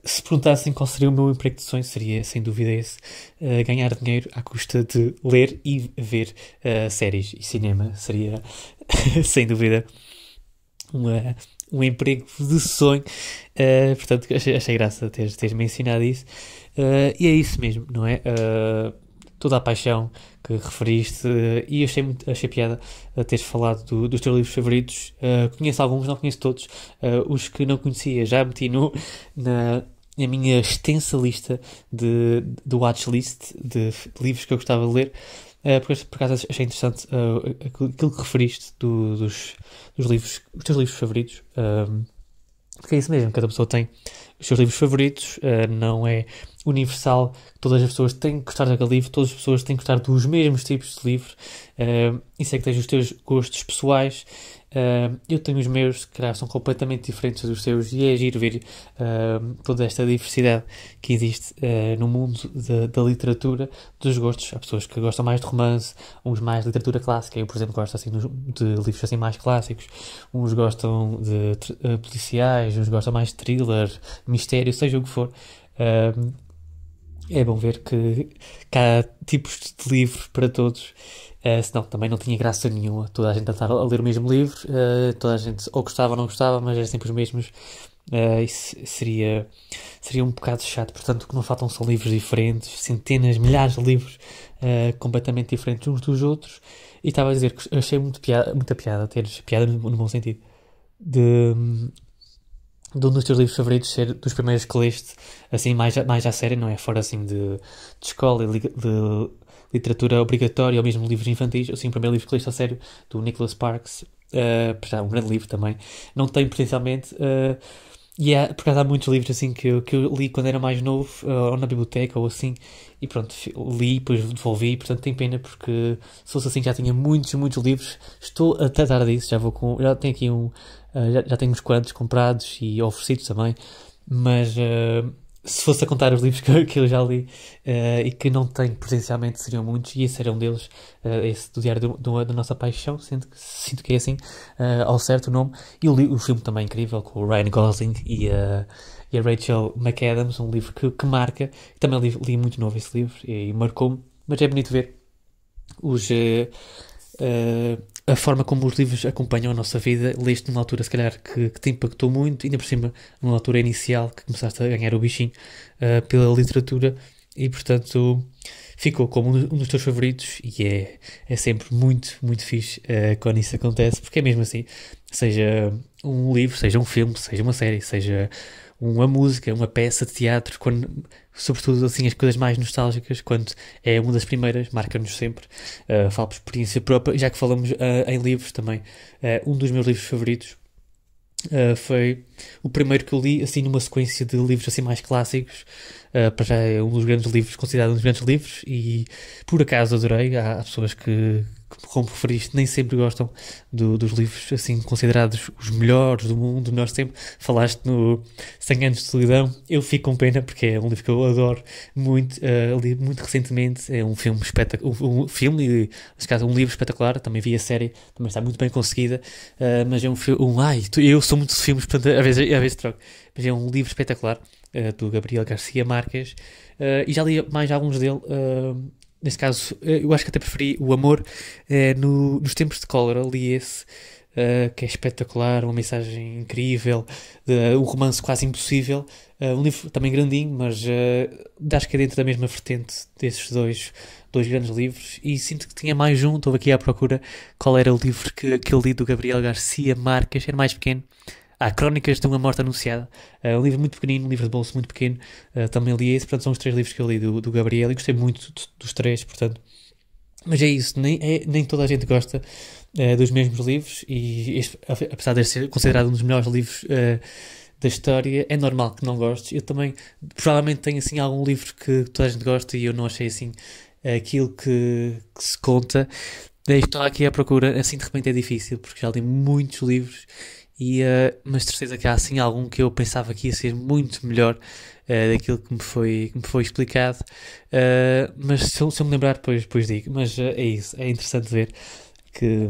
Se perguntassem qual seria o meu emprego de sonho, seria sem dúvida esse: ganhar dinheiro à custa de ler e ver séries e cinema. Seria sem dúvida um emprego de sonho. Portanto, achei graça teres mencionado isso. E é isso mesmo, não é? Toda a paixão que referiste, e achei piada teres falado dos teus livros favoritos. Conheço alguns, não conheço todos. Os que não conhecia já meti na minha extensa lista de watchlist de livros que eu gostava de ler. Por acaso achei interessante aquilo que referiste dos livros, os teus livros favoritos. Porque é isso mesmo, cada pessoa tem os seus livros favoritos, não é universal, todas as pessoas têm que gostar daquele livro, todas as pessoas têm que gostar dos mesmos tipos de livros. Isso é que tens os teus gostos pessoais, Eu tenho os meus, que calhar são completamente diferentes dos seus, e é giro ver toda esta diversidade que existe no mundo da literatura, dos gostos. Há pessoas que gostam mais de romance, uns mais de literatura clássica. Eu, por exemplo, gosto assim de livros assim mais clássicos. Uns gostam de policiais, uns gostam mais de thriller, mistério, seja o que for. É bom ver que há tipos de livro para todos. Senão também não tinha graça nenhuma toda a gente a estar a ler o mesmo livro. Toda a gente ou gostava ou não gostava, mas eram sempre os mesmos. Isso seria um bocado chato. Portanto, o que não faltam são livros diferentes, centenas, milhares de livros completamente diferentes uns dos outros. E estava a dizer que achei muita piada, teres piada no bom sentido, de um dos teus livros favoritos ser dos primeiros que leste, assim, mais à série, não é? Fora, assim, de escola e de literatura obrigatória ou mesmo livros infantis. Assim, o primeiro livro que leste a sério, do Nicholas Sparks, já um grande livro também. Não tenho, potencialmente, por acaso há muitos livros, assim, que eu li quando era mais novo, ou na biblioteca, ou assim, e pronto, li, depois devolvi, portanto tem pena, porque se fosse assim já tinha muitos livros. Estou a tratar disso, já tenho aqui já tenho uns quantos comprados e oferecidos também, mas se fosse a contar os livros que eu já li e que não tenho presencialmente, seriam muitos, e esse era um deles, esse do Diário da Nossa Paixão, sinto que é assim, ao certo o nome. E o filme também é incrível, com o Ryan Gosling e a Rachel McAdams, um livro que marca. Também li muito novo esse livro e marcou-me, mas é bonito ver a forma como os livros acompanham a nossa vida. Leste numa altura, se calhar, que te impactou muito, ainda por cima, numa altura inicial que começaste a ganhar o bichinho pela literatura, e portanto ficou como um dos teus favoritos. E é sempre muito fixe quando isso acontece, porque é mesmo assim, seja um livro, seja um filme, seja uma série, seja uma música, uma peça de teatro, sobretudo assim as coisas mais nostálgicas, quando é uma das primeiras, marca-nos sempre. Falo por experiência própria, já que falamos em livros também. Um dos meus livros favoritos foi o primeiro que eu li, assim, numa sequência de livros assim mais clássicos. Para já é um dos grandes livros, considerado um dos grandes livros, e por acaso adorei. Há pessoas que como referiste, nem sempre gostam dos livros assim considerados os melhores do mundo. Nós sempre falaste no 100 Anos de Solidão. Eu fico com pena, porque é um livro que eu adoro muito. Li muito recentemente. É um filme espetacular, neste caso um livro espetacular. Também vi a série, também está muito bem conseguida, mas é um filme, eu sou muito de filmes, portanto às vezes troco, mas é um livro espetacular, do Gabriel Garcia Marques, e já li mais alguns dele. Neste caso, eu acho que até preferi O Amor nos Tempos de Cólera. Li esse, que é espetacular, uma mensagem incrível, um romance quase impossível. Um livro também grandinho, mas acho que é dentro da mesma vertente desses dois grandes livros. E sinto que tinha mais um. Estou aqui à procura qual era o livro que eu li do Gabriel Garcia Marques. Era mais pequeno. Crónicas de uma Morte Anunciada, um livro muito pequenino, um livro de bolso muito pequeno. Também li esse. Portanto, são os 3 livros que eu li do Gabriel, e gostei muito dos 3, portanto. Mas é isso, nem toda a gente gosta dos mesmos livros, e este, apesar de ser considerado um dos melhores livros da história, é normal que não gostes. Eu também provavelmente tenho assim algum livro que toda a gente gosta e eu não achei assim aquilo que se conta. Estou aqui à procura, assim de repente é difícil, porque já li muitos livros. Mas de certeza que há assim algum que eu pensava que ia ser muito melhor daquilo que me foi explicado, mas se eu me lembrar depois digo. Mas é isso, é interessante ver que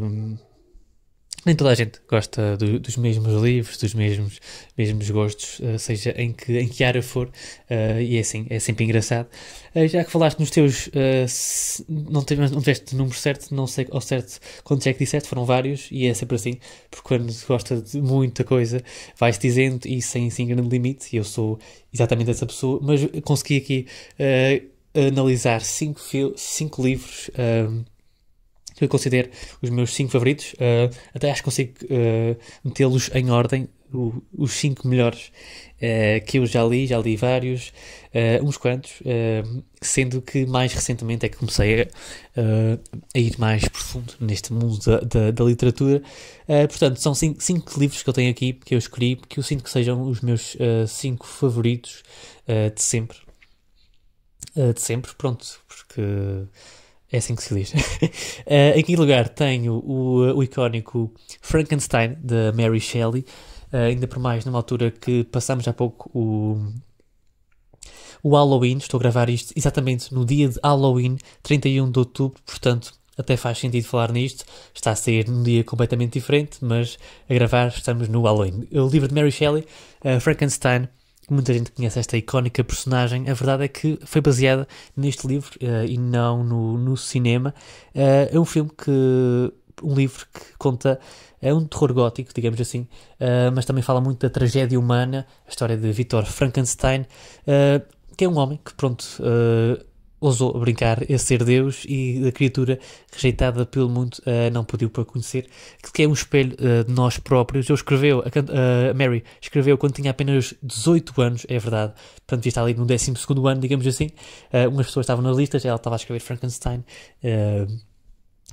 nem toda a gente gosta dos mesmos livros, dos mesmos gostos, seja em que área for, e é assim, é sempre engraçado. Já que falaste nos teus, não tiveste o número certo, não sei ao certo quantos é que disseste, foram vários, e é sempre assim, porque quando se gosta de muita coisa, vai-se dizendo, e sem grande limite, e eu sou exatamente essa pessoa. Mas consegui aqui analisar 5 livros que eu considero os meus 5 favoritos. Até acho que consigo metê-los em ordem, os 5 melhores que eu já li vários, uns quantos, sendo que mais recentemente é que comecei a ir mais profundo neste mundo da literatura. Portanto, são 5 livros que eu tenho aqui, que eu escolhi, que eu sinto que sejam os meus 5 favoritos de sempre. Pronto, porque É assim que se diz. Em quinto lugar tenho o icónico Frankenstein, da Mary Shelley. Ainda por mais numa altura que passamos há pouco o Halloween. Estou a gravar isto exatamente no dia de Halloween, 31 de outubro, portanto até faz sentido falar nisto. Está a ser num dia completamente diferente, mas a gravar estamos no Halloween. O livro de Mary Shelley, Frankenstein. Muita gente conhece esta icónica personagem. A verdade é que foi baseada neste livro e não no cinema. É um livro que conta, é um terror gótico, digamos assim, mas também fala muito da tragédia humana, a história de Victor Frankenstein, que é um homem que, pronto, ousou brincar a ser Deus, e da criatura rejeitada pelo mundo não pôde conhecer aquilo que é um espelho de nós próprios. A Mary escreveu quando tinha apenas 18 anos, é verdade, portanto está ali no 12º ano, digamos assim. Umas pessoas estavam nas listas, ela estava a escrever Frankenstein.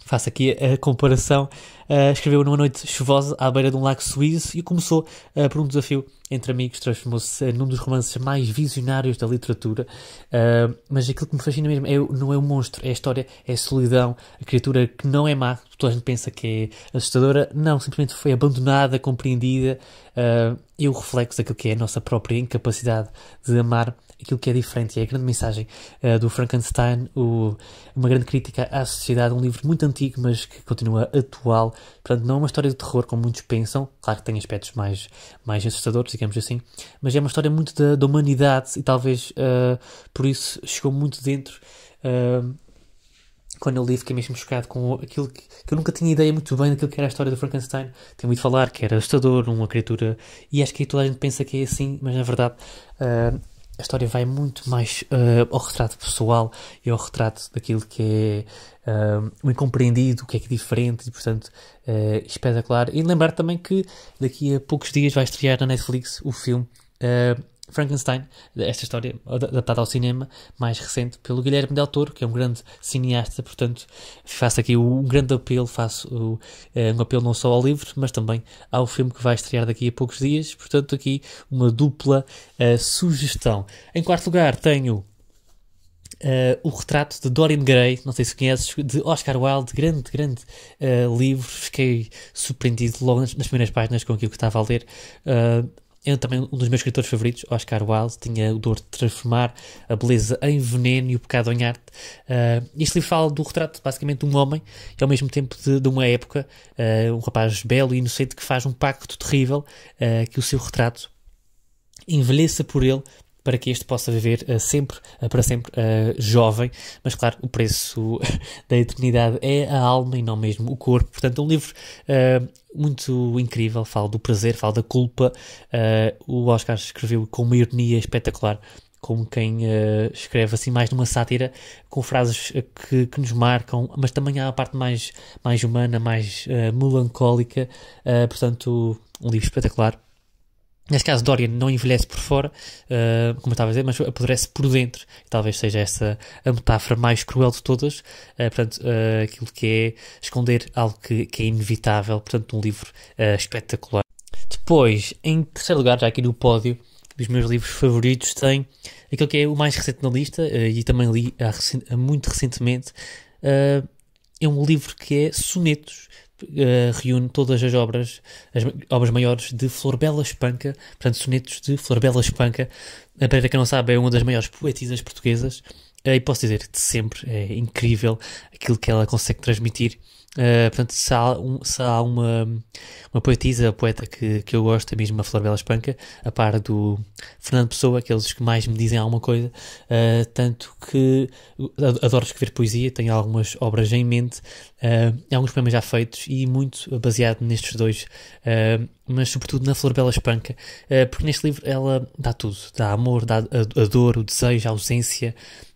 Faço aqui a comparação. Escreveu numa noite chuvosa à beira de um lago suíço e começou por um desafio entre amigos. Transformou-se num dos romances mais visionários da literatura. Mas aquilo que me fascina mesmo não é o monstro, é a história, é a solidão, a criatura que não é má. Toda a gente pensa que é assustadora. Não, simplesmente foi abandonada, compreendida. E o reflexo daquilo que é a nossa própria incapacidade de amar aquilo que é diferente. E é a grande mensagem do Frankenstein, uma grande crítica à sociedade, um livro muito antigo, mas que continua atual. Portanto, não é uma história de terror, como muitos pensam. Claro que tem aspectos mais assustadores, digamos assim, mas é uma história muito da humanidade, e talvez por isso chegou muito dentro. Quando eu li, fiquei mesmo chocado com aquilo que eu nunca tinha ideia muito bem daquilo que era a história do Frankenstein. Tenho ouvido falar que era assustador, uma criatura, e acho que toda a gente pensa que é assim, mas na verdade a história vai muito mais ao retrato pessoal e ao retrato daquilo que é o incompreendido, o que é diferente, e portanto espetacular. E lembrar também que daqui a poucos dias vai estrear na Netflix o filme Frankenstein, esta história adaptada ao cinema, mais recente, pelo Guilherme Del Toro, que é um grande cineasta. Portanto, faço aqui um grande apelo, um apelo não só ao livro, mas também ao filme que vai estrear daqui a poucos dias. Portanto, aqui uma dupla sugestão. Em quarto lugar tenho o retrato de Dorian Gray, não sei se conheces, de Oscar Wilde, grande livro. Fiquei surpreendido logo nas primeiras páginas com aquilo que estava a ler. É também um dos meus escritores favoritos, Oscar Wilde. Tinha o dom de transformar a beleza em veneno e o pecado em arte. Este livro fala do retrato, basicamente, de um homem e ao mesmo tempo de uma época, um rapaz belo e inocente que faz um pacto terrível, que o seu retrato envelheça por ele, para que este possa viver para sempre jovem. Mas claro, o preço da eternidade é a alma e não mesmo o corpo. Portanto, é um livro muito incrível. Fala do prazer, fala da culpa. O Oscar escreveu com uma ironia espetacular, como quem escreve assim mais numa sátira, com frases que nos marcam, mas também há a parte mais humana, mais melancólica. Portanto, um livro espetacular. Neste caso, Dorian não envelhece por fora, como eu estava a dizer, mas apodrece por dentro. E talvez seja essa a metáfora mais cruel de todas. Portanto, aquilo que é esconder algo que é inevitável. Portanto, um livro espetacular. Depois, em terceiro lugar, já aqui no pódio dos meus livros favoritos, tem aquele que é o mais recente na lista, e também li muito recentemente. É um livro que é Sonetos. Reúne todas as obras maiores de Florbela Espanca. Portanto, Sonetos de Florbela Espanca. Para quem não sabe, é uma das maiores poetisas portuguesas, e posso dizer de sempre, é incrível aquilo que ela consegue transmitir. Portanto, se há uma poeta que eu gosto, é mesmo a Florbela Espanca, a par do Fernando Pessoa, aqueles que mais me dizem alguma coisa. Tanto que adoro escrever poesia, tenho algumas obras em mente, alguns poemas já feitos, e muito baseado nestes dois, mas sobretudo na Florbela Espanca, porque neste livro ela dá tudo: dá amor, dá a dor, o desejo, a ausência,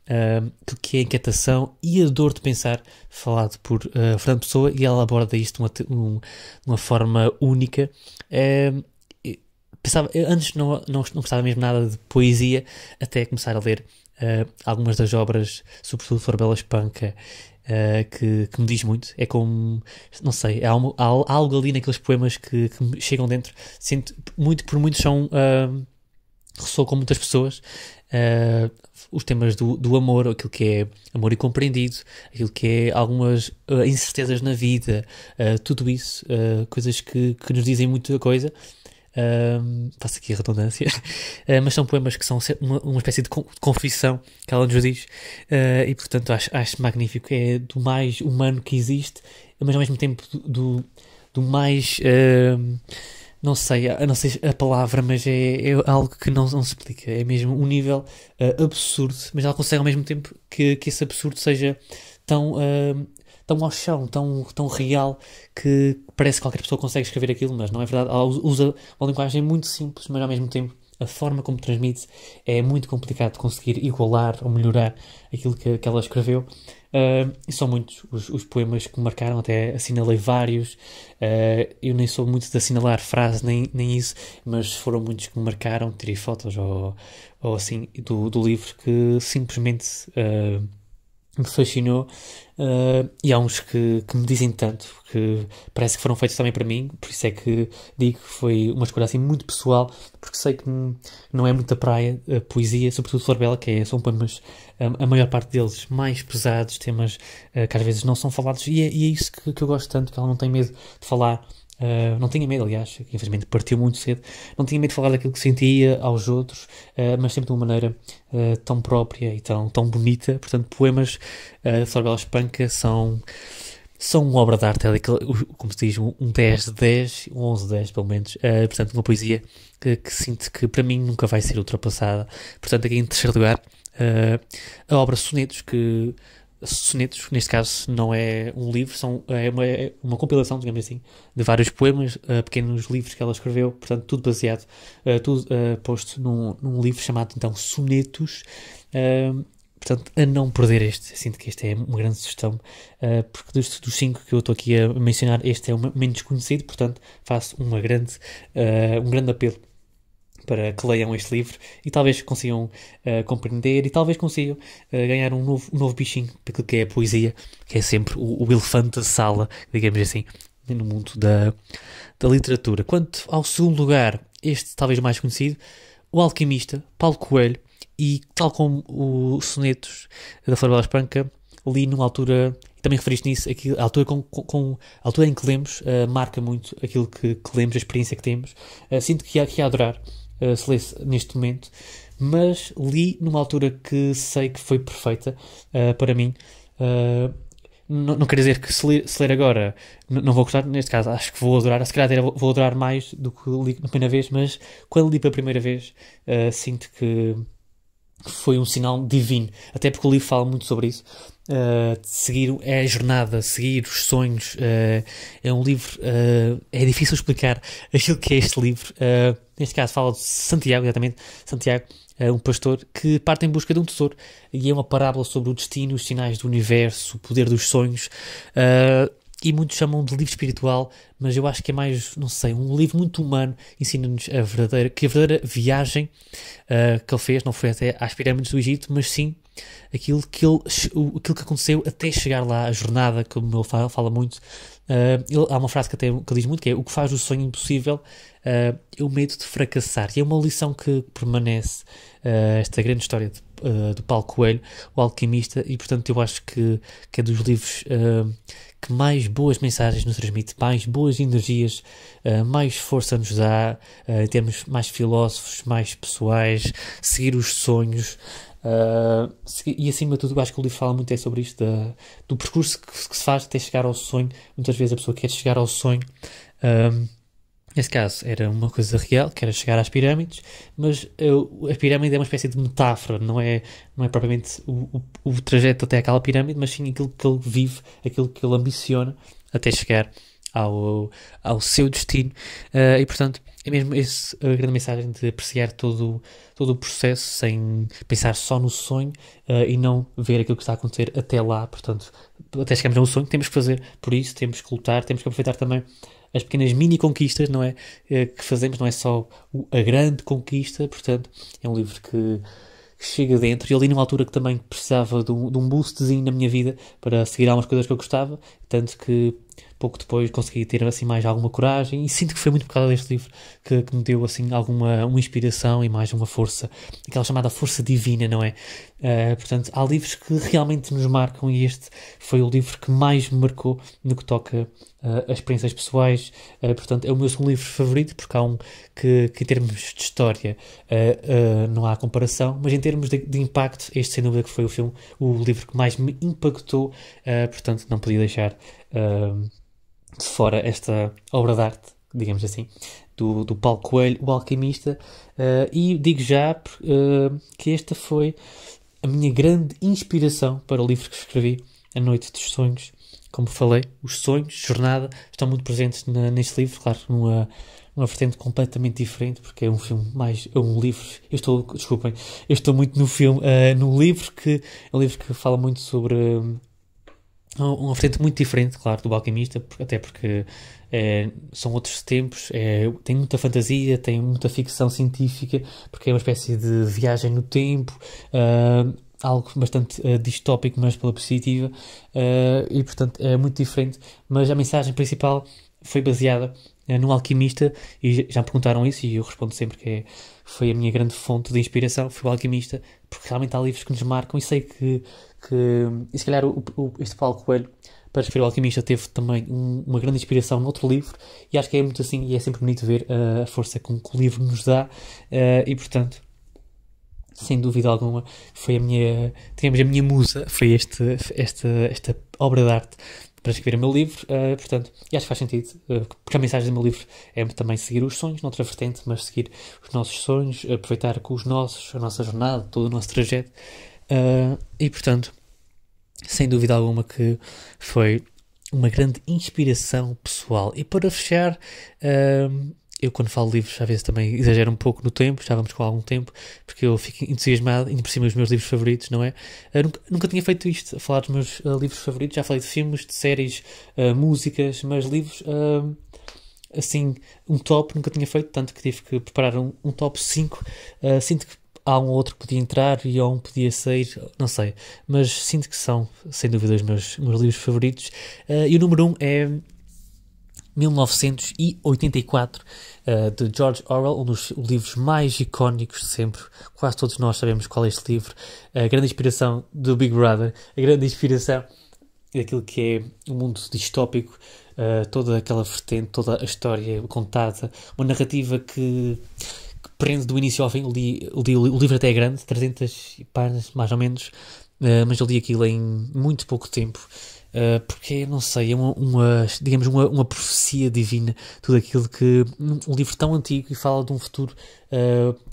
aquilo que é a inquietação e a dor de pensar, falado por Fernando Pessoa, e ela aborda isto de uma forma única. Antes não gostava mesmo nada de poesia, até começar a ler algumas das obras, sobretudo Florbela Espanca, que me diz muito. É como, não sei, há algo ali naqueles poemas que me chegam dentro. Sinto muito, por muitos são... ressoou com muitas pessoas, os temas do amor, aquilo que é amor incompreendido, aquilo que é algumas incertezas na vida, tudo isso, coisas que nos dizem muita coisa. Faço aqui a redundância, mas são poemas que são uma espécie de confissão que ela nos diz, e portanto acho magnífico. É do mais humano que existe, mas ao mesmo tempo do mais, não sei a palavra, mas é algo que não se explica. É mesmo um nível absurdo, mas ela consegue ao mesmo tempo que esse absurdo seja tão ao chão, tão real, que parece que qualquer pessoa consegue escrever aquilo, mas não é verdade. Ela usa uma linguagem muito simples, mas ao mesmo tempo a forma como transmite é muito complicado de conseguir igualar ou melhorar aquilo que ela escreveu. E são muitos os poemas que me marcaram, até assinalei vários. Eu nem sou muito de assinalar frases nem isso, mas foram muitos que me marcaram. Tirei fotos ou assim do livro que simplesmente me fascinou, e há uns que me dizem tanto, que parece que foram feitos também para mim. Por isso é que digo que foi uma escolha assim muito pessoal, porque sei que não é muita praia a poesia, sobretudo Flor Bela, são poemas, a maior parte deles mais pesados, temas que às vezes não são falados, e é isso que eu gosto tanto, que ela não tem medo de falar. Não tinha medo, aliás, que infelizmente partiu muito cedo. Não tinha medo de falar daquilo que sentia aos outros, mas sempre de uma maneira tão própria e tão bonita. Portanto, poemas de Flor Bela Espanca são uma obra de arte, como se diz, um 10 de 10, um 11 de 10 pelo menos. Portanto, uma poesia que sinto que para mim nunca vai ser ultrapassada. Portanto, aqui em terceiro lugar, a obra Sonetos, neste caso não é um livro, é uma compilação, digamos assim, de vários poemas, pequenos livros que ela escreveu, portanto tudo baseado, tudo posto num livro chamado então Sonetos. Portanto, a não perder este, sinto que este é uma grande sugestão, porque dos 5 que eu estou aqui a mencionar, este é o menos conhecido, portanto faço um grande apelo para que leiam este livro e talvez consigam compreender, e talvez consigam ganhar um novo bichinho para aquilo que é a poesia, que é sempre o elefante da sala, digamos assim, no mundo da literatura. Quanto ao segundo lugar, este talvez o mais conhecido, O Alquimista, Paulo Coelho, e tal como os Sonetos da Flor Bela Espanca, li numa altura, e também referiste nisso, a altura, a altura em que lemos marca muito aquilo que lemos, a experiência que temos. Sinto que ia adorar se lesse neste momento, mas li numa altura que sei que foi perfeita para mim. Não quer dizer que se ler agora não vou gostar. Neste caso acho que vou adorar, se calhar até vou adorar mais do que li na primeira vez, mas quando li pela primeira vez sinto que foi um sinal divino, até porque o livro fala muito sobre isso, de seguir a jornada, seguir os sonhos. É um livro, é difícil explicar aquilo que é este livro. Neste caso fala de Santiago, exatamente, Santiago, um pastor que parte em busca de um tesouro, e é uma parábola sobre o destino, os sinais do universo, o poder dos sonhos, e muitos chamam de livro espiritual, mas eu acho que é mais, não sei, um livro muito humano. Ensina-nos a verdadeira viagem que ele fez, não foi até às pirâmides do Egito, mas sim aquilo que aconteceu até chegar lá, a jornada, como ele fala muito. Há uma frase que ele diz muito, que é: o que faz o sonho impossível é o medo de fracassar. E é uma lição que permanece, esta grande história do Paulo Coelho, O Alquimista, e portanto eu acho que é dos livros que mais boas mensagens nos transmite, mais boas energias, mais força nos dá, em termos mais filósofos, mais pessoais, seguir os sonhos. E acima de tudo, eu acho que o livro fala muito sobre isto, do percurso que se faz até chegar ao sonho. Muitas vezes a pessoa quer chegar ao sonho. Neste caso era uma coisa real, que era chegar às pirâmides, mas a pirâmide é uma espécie de metáfora, não é propriamente o trajeto até aquela pirâmide, mas sim aquilo que ele vive, aquilo que ele ambiciona até chegar ao seu destino. E portanto é mesmo essa a grande mensagem, de apreciar todo o processo sem pensar só no sonho, e não ver aquilo que está a acontecer até lá. Portanto, até chegarmos ao sonho temos que fazer por isso, temos que lutar, temos que aproveitar também as pequenas mini conquistas, não é? Que fazemos, não é só a grande conquista. Portanto, é um livro que chega dentro. E eu li numa altura que também precisava de um boostzinho na minha vida para seguir algumas coisas que eu gostava. tanto que pouco depois consegui ter assim mais alguma coragem, e sinto que foi muito por causa deste livro que me deu assim alguma uma inspiração e mais uma força, aquela chamada força divina, não é? Portanto, há livros que realmente nos marcam, e este foi o livro que mais me marcou no que toca a experiências pessoais. Portanto, é o meu segundo livro favorito, porque há um que em termos de história não há comparação, mas em termos de impacto, este sem dúvida que foi o livro que mais me impactou. Portanto, não podia deixar de fora esta obra de arte, digamos assim, do Paulo Coelho, O Alquimista. E digo já que esta foi a minha grande inspiração para o livro que escrevi, A Noite dos Sonhos. Como falei, os sonhos, jornada, estão muito presentes neste livro, claro, numa vertente completamente diferente, porque é um filme é um livro. Desculpem, eu estou muito no filme, no livro, que é um livro que fala muito sobre uma vertente muito diferente, claro, do Alquimista, até porque são outros tempos, tem muita fantasia, tem muita ficção científica, porque é uma espécie de viagem no tempo, algo bastante distópico, mas pela positiva, e portanto é muito diferente, mas a mensagem principal foi baseada no Alquimista, e já me perguntaram isso, e eu respondo sempre que foi a minha grande fonte de inspiração, foi o Alquimista, porque realmente há livros que nos marcam, e sei que e se calhar este Paulo Coelho, para escrever o Alquimista, teve também uma grande inspiração noutro livro, e acho que é muito assim, e é sempre bonito ver a força que o livro nos dá, e portanto, sem dúvida alguma, foi digamos, a minha musa, foi esta obra de arte para escrever o meu livro. Portanto, e acho que faz sentido, porque a mensagem do meu livro é também seguir os sonhos, noutra vertente, mas seguir os nossos sonhos, aproveitar com a nossa jornada, todo o nosso trajeto, e portanto, sem dúvida alguma que foi uma grande inspiração pessoal. E para fechar, eu quando falo de livros às vezes também exagero um pouco no tempo, já vamos com algum tempo, porque eu fico entusiasmado, ainda por cima os meus livros favoritos, não é? Nunca tinha feito isto, a falar dos meus livros favoritos, já falei de filmes, de séries, músicas, mas livros, assim, um top nunca tinha feito, tanto que tive que preparar um top 5. Sinto que há um ou outro que podia entrar e um podia sair, não sei, mas sinto que são, sem dúvida, os meus livros favoritos. E o número 1 é 1984, de George Orwell, um dos livros mais icónicos de sempre. Quase todos nós sabemos qual é este livro. A grande inspiração do Big Brother, a grande inspiração daquilo que é um mundo distópico, toda aquela vertente, toda a história contada, uma narrativa que prende do início ao fim. O livro até é grande, 300 páginas mais ou menos, mas eu li aquilo em muito pouco tempo, porque, não sei, é digamos, uma profecia divina, tudo aquilo que, um livro tão antigo, e fala de um futuro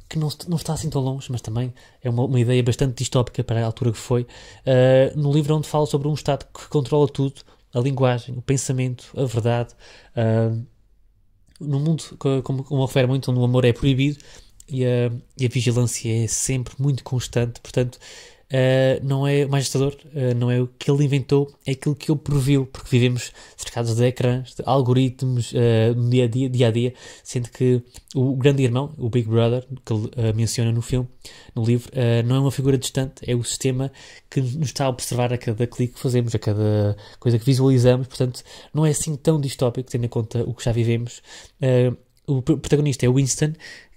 que não está assim tão longe, mas também é uma ideia bastante distópica para a altura que foi. No livro onde fala sobre um Estado que controla tudo, a linguagem, o pensamento, a verdade, num mundo, como eu refere muito, onde o amor é proibido, e a vigilância é sempre muito constante. Portanto, não é o mais assustador, não é o que ele inventou, é aquilo que ele previu, porque vivemos cercados de ecrãs, de algoritmos, no dia a dia, sendo que o grande irmão, o Big Brother, que ele menciona no livro, não é uma figura distante, é o sistema que nos está a observar a cada clique que fazemos, a cada coisa que visualizamos. Portanto, não é assim tão distópico, tendo em conta o que já vivemos. O protagonista é Winston,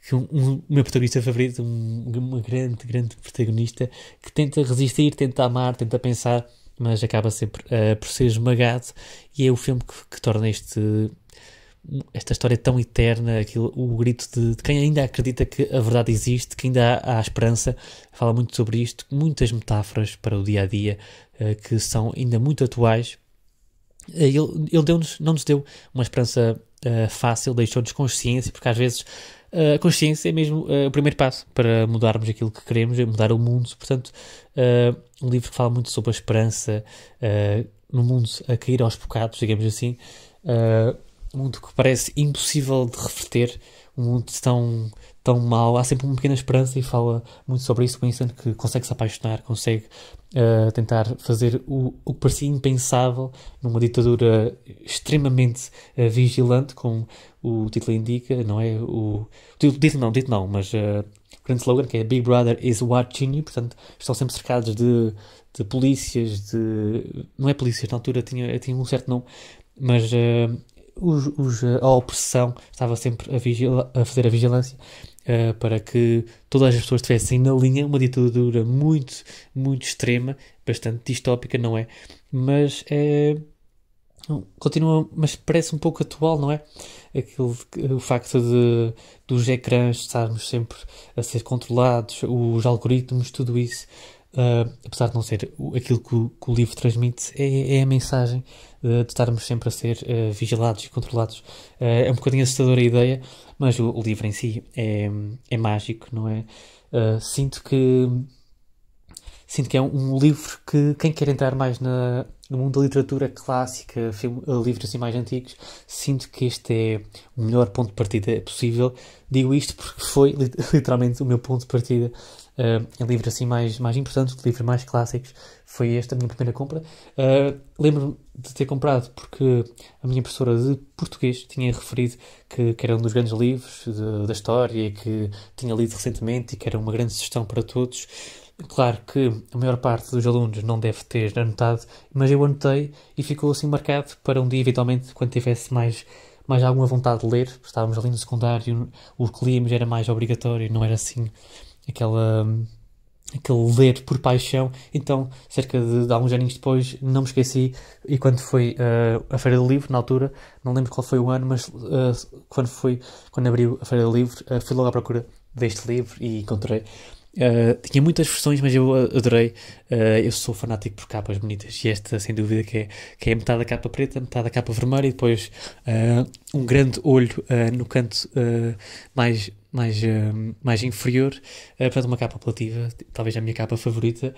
que é o meu protagonista favorito, uma grande protagonista, que tenta resistir, tenta amar, tenta pensar, mas acaba sempre por ser esmagado, e é o filme que torna esta história tão eterna, o grito de quem ainda acredita que a verdade existe, que ainda há esperança. Fala muito sobre isto, muitas metáforas para o dia-a-dia, que são ainda muito atuais. Ele não nos deu uma esperança fácil, deixou-nos consciência, porque às vezes a consciência é mesmo o primeiro passo para mudarmos aquilo que queremos, mudar o mundo. Portanto, um livro que fala muito sobre a esperança no mundo a cair aos bocados, digamos assim, um mundo que parece impossível de reverter, um mundo tão mau. Há sempre uma pequena esperança, e fala muito sobre isso. Winston, que consegue se apaixonar, consegue tentar fazer o que parecia impensável numa ditadura extremamente vigilante, como o título indica, não é? O título não, mas grande slogan, que é Big Brother is watching you, portanto, estão sempre cercados de polícias, não é polícias, na altura tinha um certo nome, mas a opressão estava sempre a fazer a vigilância para que todas as pessoas estivessem na linha, uma ditadura muito, muito extrema, bastante distópica, não é? Mas continua, mas parece um pouco atual, não é? O facto dos ecrãs estarmos sempre a ser controlados, os algoritmos, tudo isso, apesar de não ser aquilo que o livro transmite, é a mensagem de estarmos sempre a ser vigilados e controlados. É um bocadinho assustadora a ideia, mas o livro em si é mágico, não é? Sinto que é um livro que quem quer entrar mais no mundo da literatura clássica, livros assim mais antigos, sinto que este é o melhor ponto de partida possível. Digo isto porque foi literalmente o meu ponto de partida em livros assim mais importantes, livros mais clássicos. Foi esta a minha primeira compra. Lembro-me de ter comprado porque a minha professora de português tinha referido que era um dos grandes livros da história, que tinha lido recentemente e que era uma grande sugestão para todos. Claro que a maior parte dos alunos não deve ter anotado, mas eu anotei e ficou assim marcado para um dia, eventualmente, quando tivesse mais alguma vontade de ler. Estávamos ali no secundário, o que líamos era mais obrigatório, não era assim aquele ler por paixão. Então, cerca de alguns aninhos depois, não me esqueci, e quando foi a Feira do Livro, na altura, não lembro qual foi o ano, mas quando abriu a Feira do Livro, fui logo à procura deste livro e encontrei. Tinha muitas versões, mas eu adorei. Eu sou fanático por capas bonitas e esta, sem dúvida, que é metade da capa preta, metade da capa vermelha e depois um grande olho no canto mais inferior. Portanto, uma capa apelativa, talvez a minha capa favorita.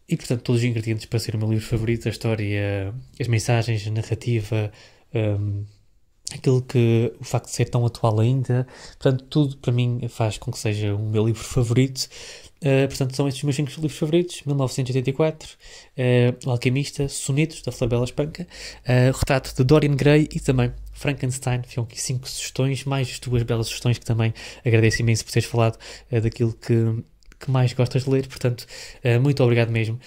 E, portanto, todos os ingredientes para ser o meu livro favorito: a história, as mensagens, a narrativa, o facto de ser tão atual ainda. Portanto, tudo para mim faz com que seja o meu livro favorito. Portanto, são estes os meus 5 livros favoritos: 1984, O Alquimista, Sonetos, da Flabella Espanca, Retrato de Dorian Gray e também Frankenstein. Ficam aqui 5 sugestões, mais as tuas belas sugestões, que também agradeço imenso por teres falado daquilo que mais gostas de ler. Portanto, muito obrigado mesmo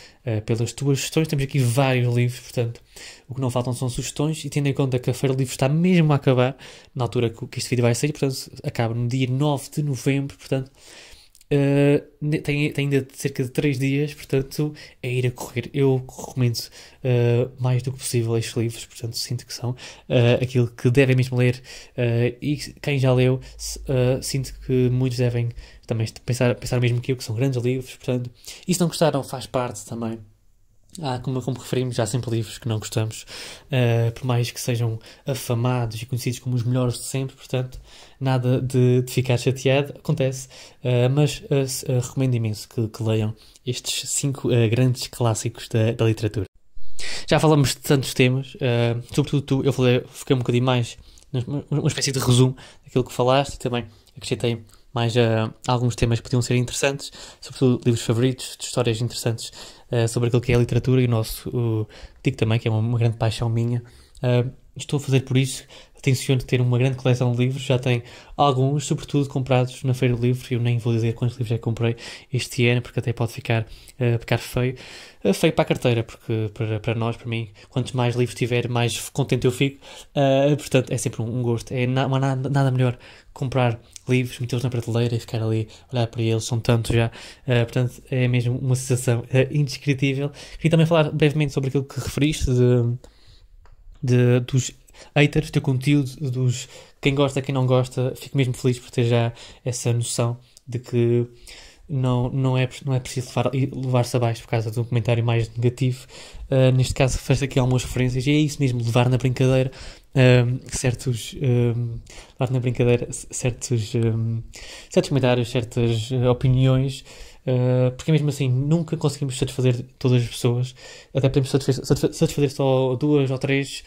pelas tuas sugestões. Temos aqui vários livros, portanto, o que não faltam são sugestões, e tendo em conta que a Feira do Livro está mesmo a acabar, na altura que este vídeo vai sair, portanto, acaba no dia 9 de novembro, portanto, tem ainda cerca de 3 dias, portanto, é ir a correr. Eu recomendo mais do que possível estes livros, portanto, sinto que são aquilo que devem mesmo ler, e quem já leu, sinto que muitos devem também pensar mesmo que são grandes livros, portanto, e se não gostaram, faz parte também. Como referimos, há sempre livros que não gostamos, por mais que sejam afamados e conhecidos como os melhores de sempre, portanto, nada de ficar chateado, acontece, mas recomendo imenso que leiam estes 5 grandes clássicos da literatura. Já falamos de tantos temas, sobretudo eu fiquei um bocadinho mais uma espécie de resumo daquilo que falaste, e também acrescentei mais alguns temas que podiam ser interessantes, sobretudo livros favoritos, de histórias interessantes sobre aquilo que é a literatura, e digo também que é uma grande paixão minha. Estou a fazer por isso, tenciono ter uma grande coleção de livros, já tenho alguns, sobretudo comprados na Feira do Livro. Eu nem vou dizer quantos livros é que comprei este ano, porque até pode ficar feio. Feio para a carteira, porque para mim, quantos mais livros tiver, mais contente eu fico. Portanto, é sempre um gosto. Não há nada melhor comprar livros, metê-los na prateleira e ficar ali a olhar para eles, são tantos já. Portanto, é mesmo uma sensação indescritível. Queria também falar brevemente sobre aquilo que referiste dos haters, do teu conteúdo, dos quem gosta, quem não gosta. Fico mesmo feliz por ter já essa noção de que não é preciso levar-se abaixo por causa de um comentário mais negativo. Neste caso, faz aqui algumas referências, e é isso mesmo, levar na brincadeira certos comentários, certas opiniões, porque mesmo assim nunca conseguimos satisfazer todas as pessoas. Até podemos satisfazer só 2 ou 3,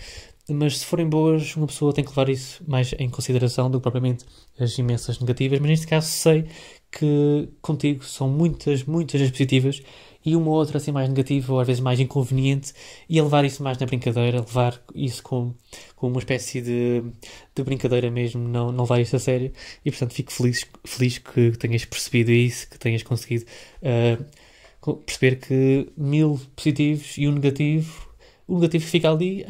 mas se forem boas, uma pessoa tem que levar isso mais em consideração do que propriamente as imensas negativas. Mas neste caso sei que contigo são muitas as positivas, e uma outra assim mais negativa ou às vezes mais inconveniente, e a levar isso mais na brincadeira, levar isso com uma espécie de brincadeira mesmo, não levar isso a sério. E portanto fico feliz que tenhas percebido isso, que tenhas conseguido perceber que 1000 positivos e um negativo. O negativo fica ali,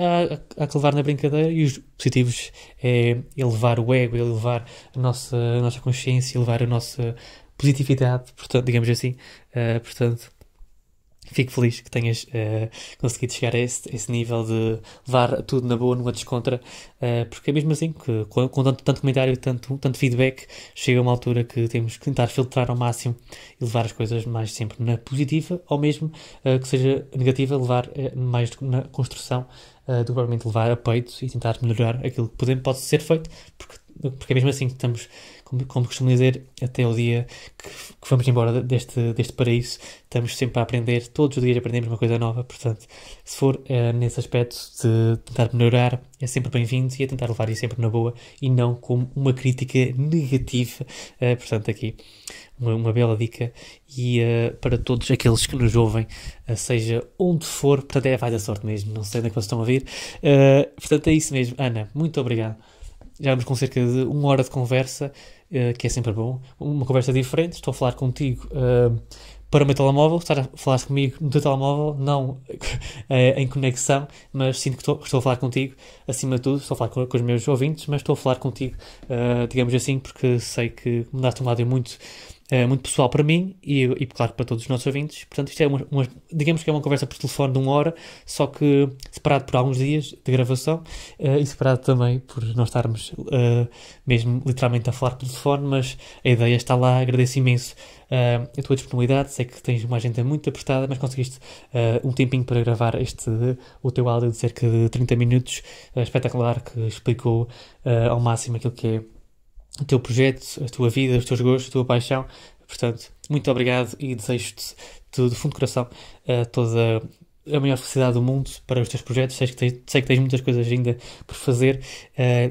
há que levar na brincadeira, e os positivos é elevar o ego, é elevar a nossa consciência, elevar a nossa positividade, portanto, digamos assim. Portanto, fico feliz que tenhas conseguido chegar a esse nível de levar tudo na boa, numa descontra, porque é mesmo assim que com tanto comentário, tanto feedback, chega uma altura que temos que tentar filtrar ao máximo e levar as coisas mais sempre na positiva, ou mesmo que seja negativa, levar mais na construção do que provavelmente levar a peito e tentar melhorar aquilo que pode ser feito, porque é mesmo assim que estamos, como costumo dizer, até o dia que vamos embora deste paraíso, estamos sempre a aprender, todos os dias aprendemos uma coisa nova. Portanto, se for nesse aspecto de tentar melhorar, é sempre bem-vindo, e a tentar levar isso sempre na boa e não como uma crítica negativa. Portanto, aqui uma bela dica, e para todos aqueles que nos ouvem, seja onde for, portanto vai da sorte mesmo, não sei onde é que vocês estão a ouvir. Portanto, é isso mesmo. Ana, muito obrigado. Já vamos com cerca de 1 hora de conversa, que é sempre bom. Uma conversa diferente. Estou a falar contigo para o meu telemóvel. Estás a falar comigo no teu telemóvel, não em conexão, mas sinto que estou a falar contigo. Acima de tudo, estou a falar com os meus ouvintes, mas estou a falar contigo, digamos assim, porque sei que me daste um lado muito pessoal para mim e claro, para todos os nossos ouvintes. Portanto, isto é digamos que é uma conversa por telefone de 1 hora, só que separado por alguns dias de gravação, e separado também por não estarmos mesmo literalmente a falar por telefone, mas a ideia está lá. Agradeço imenso a tua disponibilidade. Sei que tens uma agenda muito apertada, mas conseguiste um tempinho para gravar o teu áudio de cerca de 30 minutos, espetacular, que explicou ao máximo aquilo que é o teu projeto, a tua vida, os teus gostos, a tua paixão. Portanto, muito obrigado, e desejo-te do fundo do coração toda a maior felicidade do mundo para os teus projetos. Sei que tens muitas coisas ainda por fazer,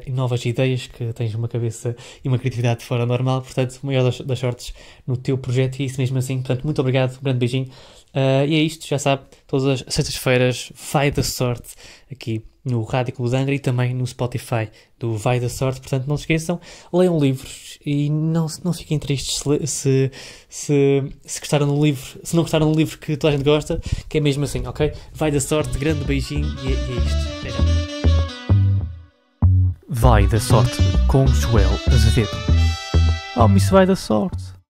e novas ideias, que tens uma cabeça e uma criatividade fora normal. Portanto, maior das sortes no teu projeto, e isso mesmo assim. Portanto, muito obrigado, um grande beijinho. E é isto, já sabe, todas as sextas-feiras Vai da Sorte aqui no Rádio Clube de Angra, e também no Spotify do Vai da Sorte. Portanto, não se esqueçam, leiam livros e não fiquem tristes se gostaram do livro, se não gostaram do livro que toda a gente gosta, que é mesmo assim, ok? Vai da Sorte, grande beijinho, e é isto. Até já. Vai da Sorte com Joel Azevedo. Oh, isso vai da sorte.